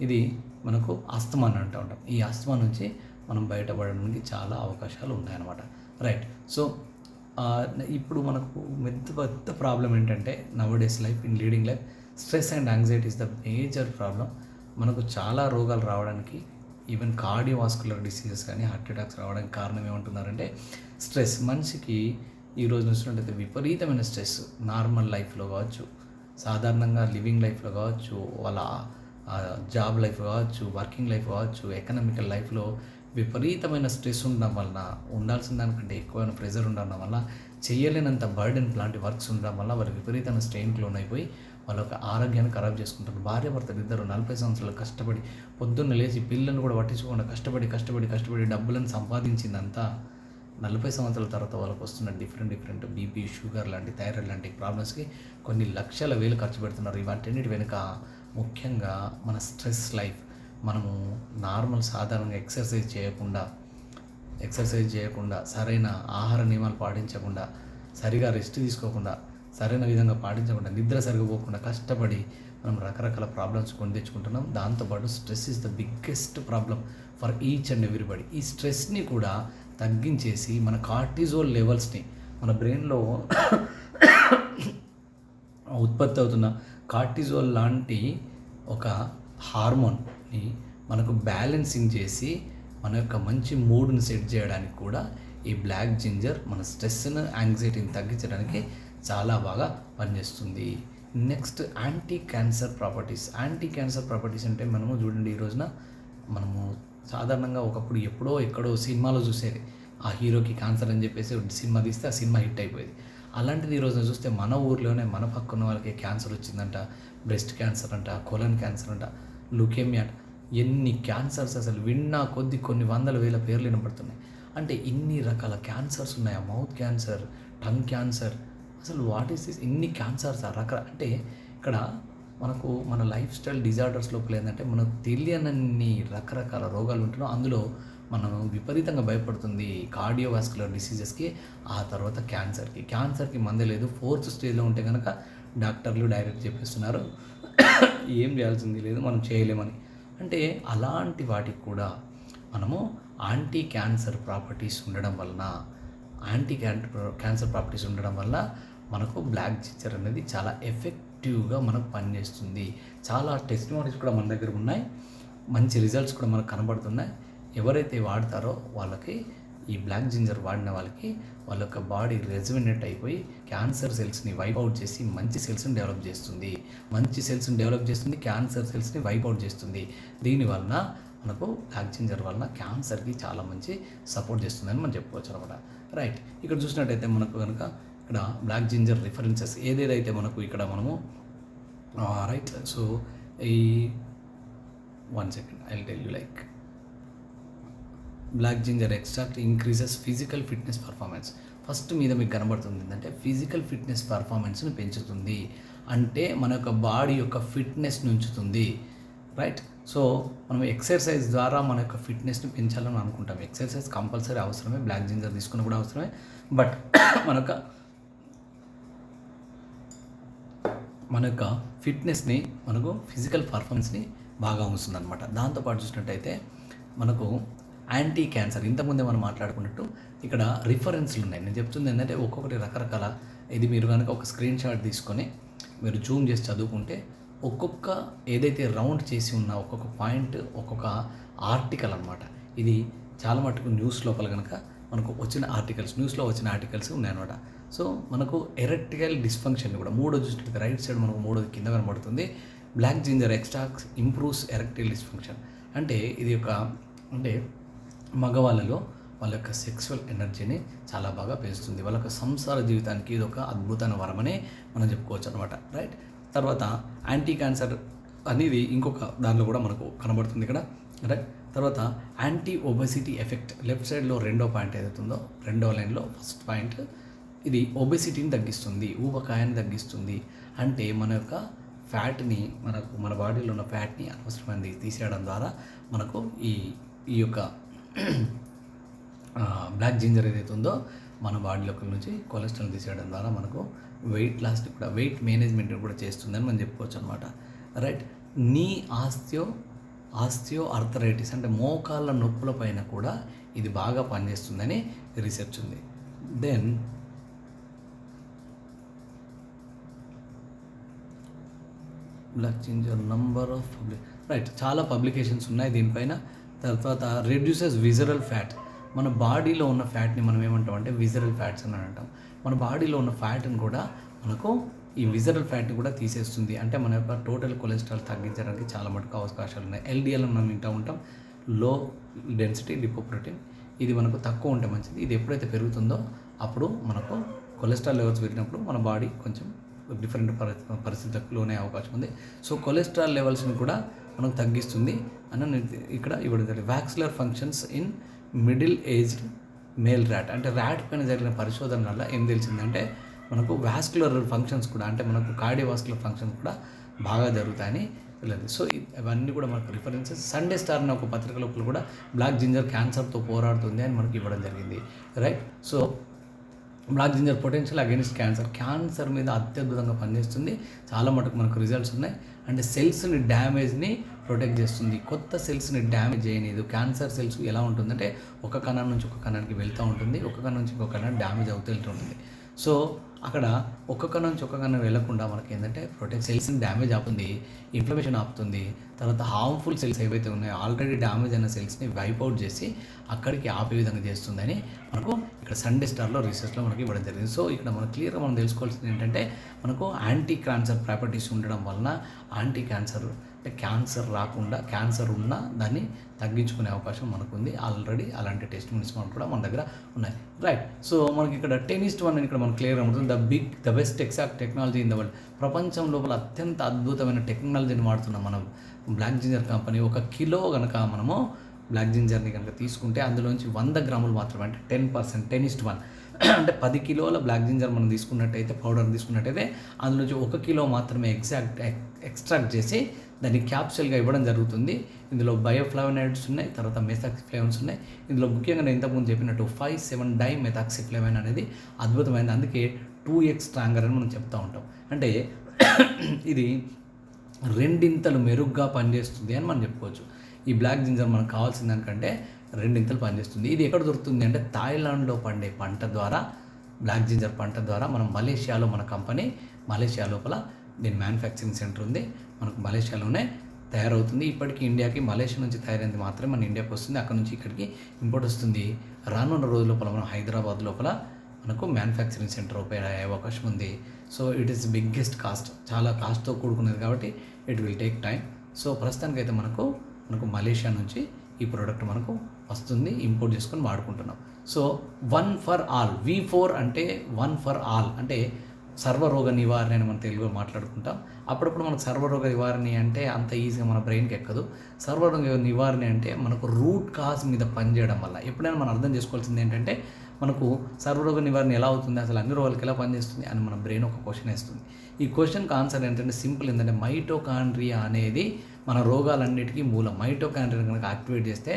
ఇది మనకు ఆస్తమా అని అంటూ ఉంటాం. ఈ ఆస్తమా నుంచి మనం బయటపడడానికి చాలా అవకాశాలు ఉన్నాయన్నమాట. రైట్. సో ఇప్పుడు మనకు పెద్ద ప్రాబ్లం ఏంటంటే nowadays life in leading life stress and anxiety is the major problem. మనకు చాలా రోగాలు రావడానికి, ఈవెన్ కార్డియోవాస్కులర్ డిసీజెస్ కానీ హార్ట్ అటాక్స్ రావడానికి కారణం ఏమంటున్నారంటే స్ట్రెస్. మనిషికి ఈరోజు చూసినట్టయితే విపరీతమైన స్ట్రెస్ నార్మల్ లైఫ్లో కావచ్చు, సాధారణంగా లివింగ్ లైఫ్లో కావచ్చు, వాళ్ళ జాబ్ లైఫ్ కావచ్చు, వర్కింగ్ లైఫ్ కావచ్చు, ఎకనామికల్ లైఫ్లో విపరీతమైన స్ట్రెస్ ఉండడం వలన, ఉండాల్సిన దానికంటే ఎక్కువైన ప్రెజర్ ఉండడం వల్ల, చేయలేనంత బర్డెన్ లాంటి వర్క్స్ ఉండడం వల్ల వాళ్ళు విపరీతమైన స్ట్రెయిన్కి లోనైపోయి వాళ్ళ యొక్క ఆరోగ్యాన్ని ఖరాబ్ చేసుకుంటారు. భార్యాభర్తలు ఇద్దరు 40 సంవత్సరాలు కష్టపడి పొద్దున్న లేచి పిల్లలను కూడా పట్టించుకోకుండా కష్టపడి డబ్బులను సంపాదించిందంతా 40 సంవత్సరాల తర్వాత వాళ్ళకి వస్తున్న డిఫరెంట్ బీపీ, షుగర్ లాంటి, థైరాయిడ్ లాంటి ప్రాబ్లమ్స్కి కొన్ని లక్షల వేలు ఖర్చు పెడుతున్నారు. ఇవన్నిటి వెనుక ముఖ్యంగా మన స్ట్రెస్ లైఫ్. మనము నార్మల్ సాధారణంగా ఎక్సర్సైజ్ చేయకుండా, సరైన ఆహార నియమాలు పాటించకుండా, సరిగా రెస్ట్ తీసుకోకుండా, సరైన విధంగా పాటించకుండా, నిద్ర సరిగిపోకుండా కష్టపడి మనం రకరకాల ప్రాబ్లమ్స్ కొని తెచ్చుకుంటున్నాం. దాంతోపాటు stress is the biggest problem for each and everybody. ఈ స్ట్రెస్ని కూడా తగ్గించేసి మన కార్టిజోల్ లెవెల్స్ని, మన బ్రెయిన్లో ఉత్పత్తి అవుతున్న కార్టిజోల్ లాంటి ఒక హార్మోన్ని మనకు బ్యాలెన్సింగ్ చేసి మన యొక్క మంచి మూడ్ని సెట్ చేయడానికి కూడా ఈ బ్లాక్ జింజర్ మన స్ట్రెస్ను, యాంగ్జైటీని తగ్గించడానికి చాలా బాగా పనిచేస్తుంది. నెక్స్ట్ యాంటీ క్యాన్సర్ ప్రాపర్టీస్ అంటే మనము చూడండి, ఈ రోజున మనము సాధారణంగా ఒకప్పుడు ఎక్కడో సినిమాలో చూసేది, ఆ హీరోకి క్యాన్సర్ అని చెప్పేసి సినిమా తీస్తే ఆ సినిమా హిట్ అయిపోయేది. అలాంటిది ఈ రోజున చూస్తే మన ఊర్లోనే మన పక్కన వాళ్ళకి క్యాన్సర్ వచ్చిందంట, బ్రెస్ట్ క్యాన్సర్ అంట, కోలన్ క్యాన్సర్ అంట, లుకేమియా అంట. ఎన్ని క్యాన్సర్స్ అసలు విన్నా కొద్ది కొన్ని వందల వేల పేర్లు వినపడుతున్నాయి. అంటే ఇన్ని రకాల క్యాన్సర్స్ ఉన్నాయా? మౌత్ క్యాన్సర్, టంగ్ క్యాన్సర్, అసలు వాట్ ఈస్ దిస్? ఇన్ని క్యాన్సర్స్ అంటే ఇక్కడ మనకు మన లైఫ్ స్టైల్ డిజార్డర్స్ లోపల ఏంటంటే మనకు తెలియనన్ని రకరకాల రోగాలు ఉంటున్నాం. అందులో మనం విపరీతంగా భయపడుతుంది కార్డియోవాస్కులర్ డిసీజెస్కి, ఆ తర్వాత క్యాన్సర్కి మందే లేదు. 4th స్టేజ్లో ఉంటే కనుక డాక్టర్లు డైరెక్ట్ చెప్పేస్తున్నారు ఏం చేయాల్సింది లేదు, మనం చేయలేమని. అంటే అలాంటి వాటికి కూడా మనము యాంటీ క్యాన్సర్ ప్రాపర్టీస్ ఉండడం వల్ల మనకు బ్లాక్ జింజర్ అనేది చాలా ఎఫెక్టివ్గా మనకు పనిచేస్తుంది. చాలా టెస్టిమోనీస్ కూడా మన దగ్గర ఉన్నాయి, మంచి రిజల్ట్స్ కూడా మనకు కనబడుతున్నాయి. ఎవరైతే వాడతారో వాళ్ళకి, ఈ బ్లాక్ జింజర్ వాడిన వాళ్ళకి వాళ్ళ యొక్క బాడీ రెజ్యుమినేట్ అయిపోయి క్యాన్సర్ సెల్స్ని వైప్ అవుట్ చేసి మంచి సెల్స్ని డెవలప్ చేస్తుంది, క్యాన్సర్ సెల్స్ని వైప్ అవుట్ చేస్తుంది. దీనివలన మనకు బ్లాక్ జింజర్ వలన క్యాన్సర్కి చాలా మంచి సపోర్ట్ చేస్తుందని మనం చెప్పుకోవచ్చు అనమాట. రైట్. ఇక్కడ చూసినట్టయితే మనకు కనుక ఇక్కడ బ్లాక్ జింజర్ రిఫరెన్సెస్ ఏదేదైతే మనకు ఇక్కడ మనము రైట్. సో ఈ 1 second I will tell you like black ginger extract increases physical fitness performance. First మీద మీకు కనబడుతుంది ఏంటంటే ఫిజికల్ ఫిట్నెస్ పర్ఫార్మెన్స్ని పెంచుతుంది, అంటే మన యొక్క బాడీ యొక్క ఫిట్నెస్ని ఉంచుతుంది. రైట్. సో మనం ఎక్సర్సైజ్ ద్వారా మన యొక్క ఫిట్నెస్ని పెంచాలని అనుకుంటాం. ఎక్సర్సైజ్ కంపల్సరీ అవసరమే, బ్లాక్ జింజర్ తీసుకున్న కూడా అవసరమే. బట్ మన యొక్క ఫిట్నెస్ని, మనకు ఫిజికల్ పర్ఫార్మెన్స్ని బాగా ఉంచుతుంది అనమాట. దాంతోపాటు చూసినట్టయితే మనకు యాంటీ క్యాన్సర్, ఇంతకుముందే మనం మాట్లాడుకున్నట్టు ఇక్కడ రిఫరెన్స్లు ఉన్నాయి. నేను చెప్తుంది ఏంటంటే ఒక్కొక్కటి రకరకాల, ఇది మీరు కనుక ఒక స్క్రీన్ షాట్ తీసుకొని మీరు జూమ్ చేసి చదువుకుంటే ఒక్కొక్క ఏదైతే రౌండ్ చేసి ఉన్న ఒక్కొక్క పాయింట్, ఒక్కొక్క ఆర్టికల్ అనమాట. ఇది చాలా మటుకు న్యూస్ లోపల కనుక మనకు వచ్చిన న్యూస్లో వచ్చిన ఆర్టికల్స్ ఉన్నాయన్నమాట. సో మనకు ఎరెక్టైల్ డిస్ఫంక్షన్ కూడా మూడో చూసినట్టు రైట్ సైడ్ మనకు మూడోది కింద కనబడుతుంది. Black ginger extracts improves erectile dysfunction. అంటే ఇది అంటే మగవాళ్ళలో వాళ్ళ యొక్క సెక్సువల్ ఎనర్జీని చాలా బాగా పెంచుతుంది. వాళ్ళ యొక్క సంసార జీవితానికి ఇది ఒక అద్భుతమైన వరమని మనం చెప్పుకోవచ్చు అనమాట. రైట్. తర్వాత యాంటీ క్యాన్సర్ అనేది ఇంకొక దానిలో కూడా మనకు కనబడుతుంది ఇక్కడ. రైట్. తర్వాత యాంటీ ఒబెసిటీ ఎఫెక్ట్ లెఫ్ట్ సైడ్లో రెండో పాయింట్ ఏదైతుందో, రెండో లైన్లో ఫస్ట్ పాయింట్, ఇది ఒబెసిటీని తగ్గిస్తుంది, ఊబకాయాన్ని తగ్గిస్తుంది. అంటే మన యొక్క ఫ్యాట్ని, మన బాడీలో ఉన్న ఫ్యాట్ని అనవసరమైనది తీసేయడం ద్వారా మనకు ఈ యొక్క బ్లాక్ జింజర్ ఏదైతే ఉందో మన బాడీలోకి నుంచి కొలెస్ట్రాల్ తీసేయడం ద్వారా మనకు వెయిట్ లాస్ని కూడా వెయిట్ మేనేజ్మెంట్ని కూడా చేస్తుందని మనం చెప్పుకోవచ్చు అనమాట. రైట్. నీ ఆస్టియో ఆర్థరైటిస్ అంటే మోకాళ్ళ నొప్పుల పైన కూడా ఇది బాగా పనిచేస్తుందని రీసెర్చ్ ఉంది. Then black ginger number of right, చాలా పబ్లికేషన్స్ ఉన్నాయి దీనిపైన. తర్వాత రెడ్యూసెస్ విజరల్ ఫ్యాట్. మన బాడీలో ఉన్న ఫ్యాట్ని మనం ఏమంటాం అంటే విజరల్ ఫ్యాట్స్ అని అంటాం. మన బాడీలో ఉన్న ఫ్యాట్ని కూడా మనకు ఈ విజరల్ ఫ్యాట్ని కూడా తీసేస్తుంది. అంటే మన యొక్క టోటల్ కొలెస్ట్రాల్ తగ్గించడానికి చాలా మటుకు అవకాశాలు ఉన్నాయి. ఎల్డిఎల్ మనం వింటూ ఉంటాం, లో డెన్సిటీ లిపోప్రోటీన్. ఇది మనకు తక్కువ ఉంటే మంచిది. ఇది ఎప్పుడైతే పెరుగుతుందో అప్పుడు మనకు కొలెస్ట్రాల్ లెవెల్స్ పెరిగినప్పుడు మన బాడీ కొంచెం డిఫరెంట్ పరిస్థితులకు లోనే అవకాశం ఉంది. సో కొలెస్ట్రాల్ లెవెల్స్ని కూడా మనం తగ్గిస్తుంది అని ఇక్కడ ఇవ్వడం జరిగింది. Vascular functions in middle aged male rat. అంటే ర్యాట్ పైన జరిగిన పరిశోధన వల్ల ఏం తెలిసిందంటే మనకు వాస్కులర్ ఫంక్షన్స్ కూడా, అంటే మనకు కార్డియోవాస్కులర్ ఫంక్షన్స్ కూడా బాగా జరుగుతాయని తెలియదు. సో ఇవన్నీ కూడా మనకు రిఫరెన్సెస్. సండే స్టార్ అనే ఒక పత్రిక లోపల కూడా బ్లాక్ జింజర్ క్యాన్సర్తో పోరాడుతుంది అని మనకి ఇవ్వడం జరిగింది. Right. So black ginger potential against cancer మీద అత్యద్భుతంగా పనిచేస్తుంది. చాలా మటుకు మనకు రిజల్ట్స్ ఉన్నాయి. అంటే సెల్స్ని డ్యామేజ్ని ప్రొటెక్ట్ చేస్తుంది. కొత్త సెల్స్ని డ్యామేజ్ చేయలేదు. క్యాన్సర్ సెల్స్ ఎలా ఉంటుందంటే ఒక కణం నుంచి ఒక కణానికి వెళ్తూ ఉంటుంది, ఒక కణం నుంచి ఇంకొక కణం డ్యామేజ్ అవుతూ వెళ్తుంటుంది. సో అక్కడ ఒక్క కణం నుంచి ఒక్క కణం వెళ్లకుండా మనకి ఏంటంటే ప్రొటెక్ట్ సెల్స్ని డ్యామేజ్ ఆపుతుంది, ఇన్ఫ్లమేషన్ ఆపుతుంది. తర్వాత హార్మ్ఫుల్ సెల్స్ ఏవైతే ఉన్నాయో ఆల్రెడీ డ్యామేజ్ అయిన సెల్స్ని వైప్అవుట్ చేసి అక్కడికి ఆపే విధంగా చేస్తుందని మనకు ఇక్కడ సండే స్టార్లో రీసెర్చ్లో మనకి ఇవ్వడం జరిగింది. సో ఇక్కడ మనం క్లియర్గా మనం తెలుసుకోవాల్సింది ఏంటంటే మనకు యాంటీ క్యాన్సర్ ప్రాపర్టీస్ ఉండడం వలన యాంటీ క్యాన్సర్ అంటే క్యాన్సర్ రాకుండా, క్యాన్సర్ ఉన్నా దాన్ని తగ్గించుకునే అవకాశం మనకు ఉంది. ఆల్రెడీ అలాంటి టెస్ట్ మనకు కూడా మన దగ్గర ఉన్నాయి. రైట్. సో మనకి ఇక్కడ 10:1 ఇక్కడ మనకు క్లియర్గా ఉంటుంది. The best exact technology in the world. ప్రపంచం లోపల అత్యంత అద్భుతమైన టెక్నాలజీని వాడుతున్నాం మనం బ్లాక్ జింజర్ కంపెనీ. 1 కిలో కనుక మనము బ్లాక్ జింజర్ని కనుక తీసుకుంటే అందులోంచి 100 గ్రాములు మాత్రమే, అంటే 10%, 10:1 అంటే 10 కిలోల బ్లాక్ జింజర్ మనం తీసుకున్నట్టయితే, పౌడర్ తీసుకున్నట్టయితే అందులోంచి 1 కిలో మాత్రమే ఎక్స్ట్రాక్ట్ చేసి దాన్ని క్యాప్సూల్గా ఇవ్వడం జరుగుతుంది. ఇందులో బయోఫ్లావనాయిడ్స్ ఉన్నాయి, తర్వాత మెథాక్సిఫ్లేవన్స్ ఉన్నాయి. ఇందులో ముఖ్యంగా నేను ఇంతకుముందు చెప్పినట్టు 5,7-డై మెథాక్సిఫ్లేవన్ అనేది అద్భుతమైనది. అందుకే 2x స్ట్రాంగర్ అని మనం చెప్తూ ఉంటాం. అంటే ఇది 2 మెరుగ్గా పనిచేస్తుంది అని మనం చెప్పుకోవచ్చు. ఈ బ్లాక్ జింజర్ మనకు కావాల్సిన దానికంటే 2 పనిచేస్తుంది. ఇది ఎక్కడ దొరుకుతుంది అంటే థాయిలాండ్లో పండే పంట ద్వారా, బ్లాక్ జింజర్ పంట ద్వారా మనం మలేషియాలో, మన కంపెనీ మలేషియా లోపల దీని మ్యానుఫ్యాక్చరింగ్ సెంటర్ ఉంది. మనకు మలేషియాలోనే తయారవుతుంది. ఇప్పటికీ ఇండియాకి మలేషియా నుంచి తయారైంది మాత్రమే మన ఇండియాకి వస్తుంది. అక్కడ నుంచి ఇక్కడికి ఇంపోర్ట్ వస్తుంది. రానున్న రోజుల లోపల మనం హైదరాబాద్ లోపల మనకు మ్యానుఫ్యాక్చరింగ్ సెంటర్ ఓపెన్ అయ్యే అవకాశం ఉంది. So it is biggest cost, చాలా కాస్ట్తో కూడుకున్నది కాబట్టి it will take time. So ప్రస్తుతానికైతే మనకు మలేషియా నుంచి ఈ ప్రోడక్ట్ మనకు వస్తుంది, ఇంపోర్ట్ చేసుకొని వాడుకుంటున్నాం. సో 1 ఫర్ ఆల్, V4 అంటే 1 ఫర్ ఆల్ అంటే సర్వరోగ నివారణ అని మనం తెలుగులో మాట్లాడుకుంటాం. అప్పుడప్పుడు మనకు సర్వరోగ నివారణ అంటే అంత ఈజీగా మన బ్రెయిన్కి ఎక్కదు. సర్వరోగ నివారణ అంటే మనకు రూట్ కాజ్ మీద పనిచేయడం వల్ల. ఎప్పుడైనా మనం అర్థం చేసుకోవాల్సింది ఏంటంటే మనకు సర్వరోగ నివారణ ఎలా అవుతుంది, అసలు అన్ని రోగాలకి ఎలా పనిచేస్తుంది అని మన బ్రెయిన్ ఒక క్వశ్చన్ వేస్తుంది. ఈ క్వశ్చన్కి ఆన్సర్ ఏంటంటే సింపుల్. ఏంటంటే మైటోకాండ్రియా అనేది మన రోగాలన్నిటికీ మూలం. మైటోకాండ్రియా కనుక యాక్టివేట్ చేస్తే,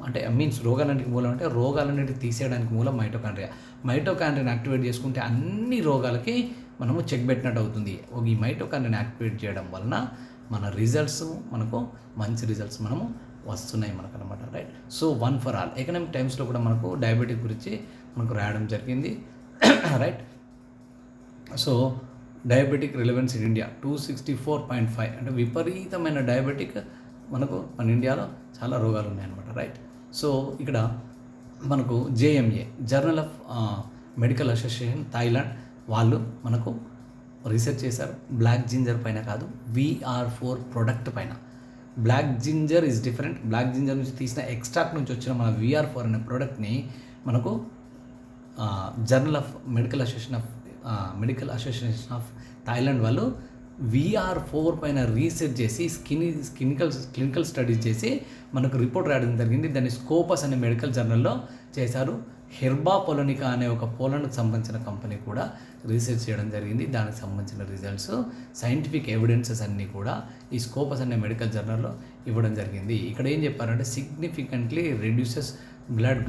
అంటే మీన్స్ రోగాలన్నిటికీ మూలం అంటే రోగాలన్నిటికీ తీసేయడానికి మూలం మైటోకాండ్రియా. మైటోకాండ్రియాని యాక్టివేట్ చేసుకుంటే అన్ని రోగాలకి మనము చెక్ పెట్టినట్టు అవుతుంది. ఈ మైటోకాండ్రియాని యాక్టివేట్ చేయడం వలన మన రిజల్ట్స్, మనకు మంచి రిజల్ట్స్ మనము వస్తున్నాయి మనకు అనమాట. Right. So 1 for all. Economic టైమ్స్లో కూడా మనకు డయాబెటిక్ గురించి మనకు రాయడం జరిగింది. Right. So diabetic relevance in India 264.5 అంటే విపరీతమైన డయాబెటిక్ మనకు మన ఇండియాలో చాలా రోగాలు ఉన్నాయన్నమాట. రైట్. సో ఇక్కడ మనకు JMA journal of medical association Thailand వాళ్ళు మనకు రీసెర్చ్ చేశారు. బ్లాక్ జింజర్ పైన కాదు, VR4 ప్రోడక్ట్ పైన. Black ginger is different. Black ginger నుంచి తీసిన ఎక్స్ట్రాక్ట్ నుంచి వచ్చిన మన VR4 అనే ప్రోడక్ట్ని మనకు journal of medical association of Thailand వాళ్ళు VR4 పైన రీసెర్చ్ చేసి క్లినికల్ స్టడీస్ చేసి మనకు రిపోర్ట్ రాయడం జరిగింది. దాన్ని స్కోపస్ అనే మెడికల్ జర్నల్లో చేశారు. హెర్బా పొలోనికా అనే ఒక పోలాండ్కి సంబంధించిన కంపెనీ కూడా రీసెర్చ్ చేయడం జరిగింది. దానికి సంబంధించిన రిజల్ట్స్, సైంటిఫిక్ ఎవిడెన్సెస్ అన్నీ కూడా ఈ స్కోపస్ అనే మెడికల్ జర్నల్లో ఇవ్వడం జరిగింది. ఇక్కడ ఏం చెప్పారంటే సిగ్నిఫికెంట్లీ రెడ్యూసెస్ బ్లడ్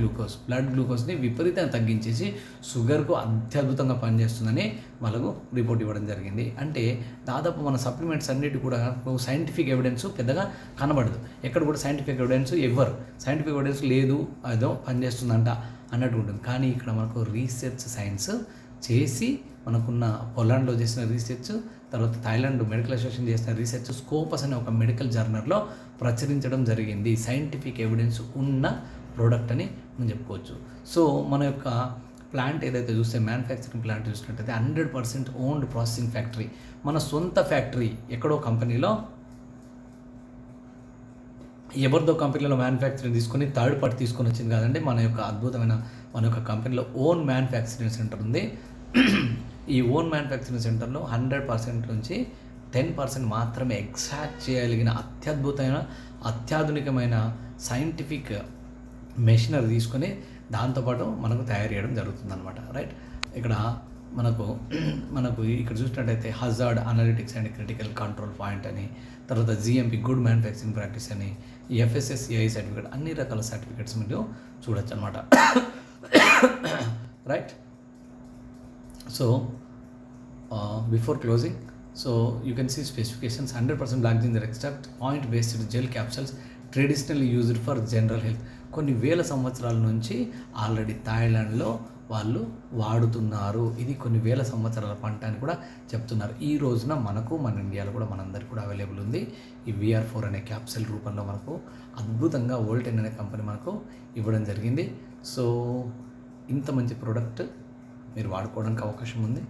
గ్లూకోజ్ని విపరీతంగా తగ్గించేసి షుగర్కు అత్యద్భుతంగా పనిచేస్తుందని వాళ్ళకు రిపోర్ట్ ఇవ్వడం జరిగింది. అంటే దాదాపు మన సప్లిమెంట్స్ అన్నిటి కూడా సైంటిఫిక్ ఎవిడెన్స్ పెద్దగా కనబడదు. ఎక్కడ కూడా సైంటిఫిక్ ఎవిడెన్స్ లేదు అదో పనిచేస్తుందంట అన్నట్టు ఉంటుంది. కానీ ఇక్కడ మనకు రీసెర్చ్ సైన్స్ చేసి మనకున్న పోలాండ్లో చేసిన రీసెర్చ్, తర్వాత థాయిలాండ్ మెడికల్ అసోసియేషన్ చేసిన రీసెర్చ్ స్కోపస్ అనే ఒక మెడికల్ జర్నల్లో ప్రచురించడం జరిగింది. సైంటిఫిక్ ఎవిడెన్స్ ఉన్న ప్రోడక్ట్ అని మనం చెప్పుకోవచ్చు. సో మన యొక్క ప్లాంట్ ఏదైతే చూస్తే మ్యానుఫ్యాక్చరింగ్ ప్లాంట్ చూసినట్టయితే 100% ఓన్డ్ ప్రాసెసింగ్ ఫ్యాక్టరీ, మన సొంత ఫ్యాక్టరీ. ఎక్కడో కంపెనీలో ఎవరిదో కంపెనీలో మ్యానుఫ్యాక్చరింగ్ తీసుకొని థర్డ్ పార్టీ తీసుకొని వచ్చింది కాదండి. మన యొక్క అద్భుతమైన మన యొక్క కంపెనీలో ఓన్ మ్యానుఫ్యాక్చరింగ్ సెంటర్ ఉంది. ఈ ఓన్ మ్యానుఫ్యాక్చరింగ్ సెంటర్లో 100% నుంచి 10% మాత్రమే ఎగ్జాక్ట్ చేయగలిగిన అత్యాధునికమైన సైంటిఫిక్ మెషినరీ తీసుకొని దాంతోపాటు మనకు తయారు చేయడం జరుగుతుందన్నమాట. రైట్, ఇక్కడ మనకు ఇక్కడ చూసినట్టయితే hazard analytics and critical control point అని, తర్వాత జిఎంపి గుడ్ మ్యానుఫ్యాక్చరింగ్ ప్రాక్టీస్ అని, FSSAI సర్టిఫికేట్, అన్ని రకాల సర్టిఫికేట్స్ మీరు చూడొచ్చు అనమాట. Right, so before closing, so you can see specifications. 100% black ginger extract, point based gel capsules, traditionally used for general health. కొన్ని వేల సంవత్సరాల నుంచి ఆల్రెడీ థాయిలాండ్లో వాళ్ళు వాడుతున్నారు. ఇది కొన్ని వేల సంవత్సరాల పంట అని కూడా చెప్తున్నారు. ఈ రోజున మనకు మన ఇండియాలో కూడా మనందరికీ కూడా అవైలబుల్ ఉంది. ఈ VR4 అనే క్యాప్సూల్ రూపంలో మనకు అద్భుతంగా వోల్టెన్ అనే కంపెనీ మనకు ఇవ్వడం జరిగింది. సో ఇంత మంచి ప్రోడక్ట్ మీరు వాడుకోవడానికి అవకాశం ఉంది.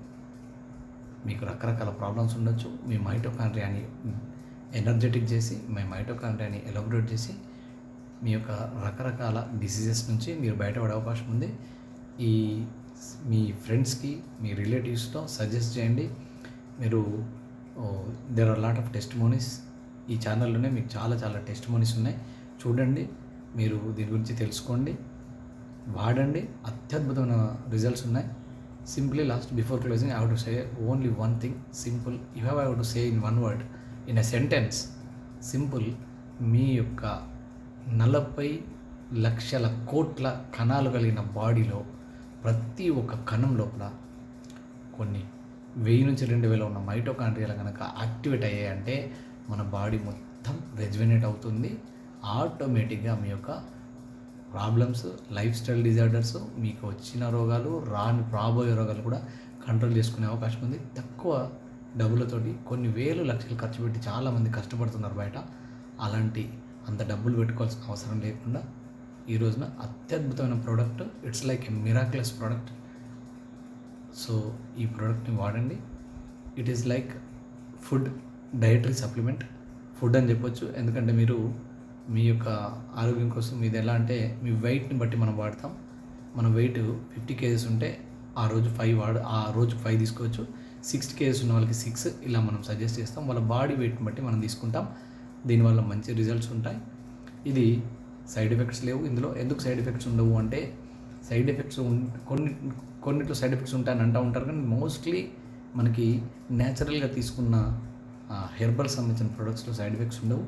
మీకు రకరకాల ప్రాబ్లమ్స్ ఉండొచ్చు. మీ మైటోకాండ్రియాని ఎనర్జెటిక్ చేసి, మీ మైటోకాండ్రియాని ఎలాబరేట్ చేసి మీ యొక్క రకరకాల డిసీజెస్ నుంచి మీరు బయటపడే అవకాశం ఉంది. మీ ఫ్రెండ్స్కి, మీ రిలేటివ్స్తో సజెస్ట్ చేయండి. మీరు there are lot of testimonies ఈ ఛానల్లోనే మీకు చాలా టెస్టిమోనీస్ ఉన్నాయి. చూడండి, మీరు దీని గురించి తెలుసుకోండి, వాడండి. అత్యద్భుతమైన రిజల్ట్స్ ఉన్నాయి. Simply before closing I have to say only one thing, simple. I have to say in one word, in a sentence, simple. మీ యొక్క 40 లక్షల కోట్ల కణాలు కలిగిన బాడీలో ప్రతి ఒక్క కణం లోపల కొన్ని 1000 నుంచి 2000 ఉన్న మైటోకాండ్రియాలు కనుక యాక్టివేట్ అయ్యాయంటే మన బాడీ మొత్తం రెజ్యునేట్ అవుతుంది. ఆటోమేటిక్గా మీ యొక్క ప్రాబ్లమ్స్, లైఫ్ స్టైల్ డిజార్డర్స్, మీకు వచ్చిన రోగాలు, రాబోయే రోగాలు కూడా కంట్రోల్ చేసుకునే అవకాశం ఉంది. తక్కువ డబ్బులతోటి కొన్ని వేలు లక్షలు ఖర్చు పెట్టి చాలామంది కష్టపడుతున్నారు బయట. అంత డబ్బులు పెట్టుకోవాల్సిన అవసరం లేకుండా ఈ రోజున అత్యద్భుతమైన product. It's like a miraculous product. So ఈ ప్రోడక్ట్ని వాడండి. It is like food, dietary supplement, food అని చెప్పొచ్చు. ఎందుకంటే మీరు మీ యొక్క ఆరోగ్యం కోసం ఇది ఎలా అంటే మీ వెయిట్ని బట్టి మనం వాడతాం. మన వెయిట్ 50 kgs ఉంటే ఆ రోజు 5 తీసుకోవచ్చు. 60 kgs ఉన్న వాళ్ళకి 6 ఇలా మనం సజెస్ట్ చేస్తాం. వాళ్ళ బాడీ వెయిట్ని బట్టి మనం తీసుకుంటాం. దీనివల్ల మంచి రిజల్ట్స్ ఉంటాయి. ఇది సైడ్ ఎఫెక్ట్స్ లేవు ఇందులో. ఎందుకు సైడ్ ఎఫెక్ట్స్ ఉండవు అంటే సైడ్ ఎఫెక్ట్స్ కొన్నిట్లో సైడ్ ఎఫెక్ట్స్ ఉంటాయని అంటూ ఉంటారు, కానీ మోస్ట్లీ మనకి న్యాచురల్గా తీసుకున్న హెర్బల్ సంబంధించిన ప్రొడక్ట్స్లో సైడ్ ఎఫెక్ట్స్ ఉండవు.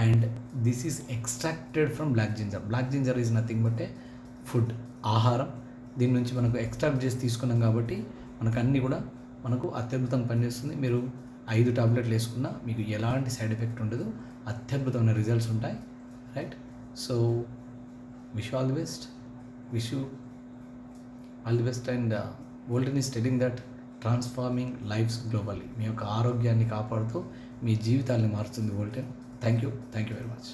And this is extracted from black ginger. Black ginger is nothing but a food, ఆహారం. దీని నుంచి మనకు ఎక్స్ట్రాక్ట్ చేసి తీసుకున్నాం కాబట్టి మనకు అన్నీ కూడా మనకు అత్యద్భుతంగా పనిచేస్తుంది. మీరు 5 టాబ్లెట్లు వేసుకున్నా మీకు ఎలాంటి సైడ్ ఎఫెక్ట్ ఉండదు. అత్యద్భుతమైన రిజల్ట్స్ ఉంటాయి. Right, so wish all the best. And Wolten is telling that transforming lives globally. మీ యొక్క ఆరోగ్యాన్ని కాపాడుతూ మీ జీవితాన్ని మారుస్తుంది Wolten. Thank you very much.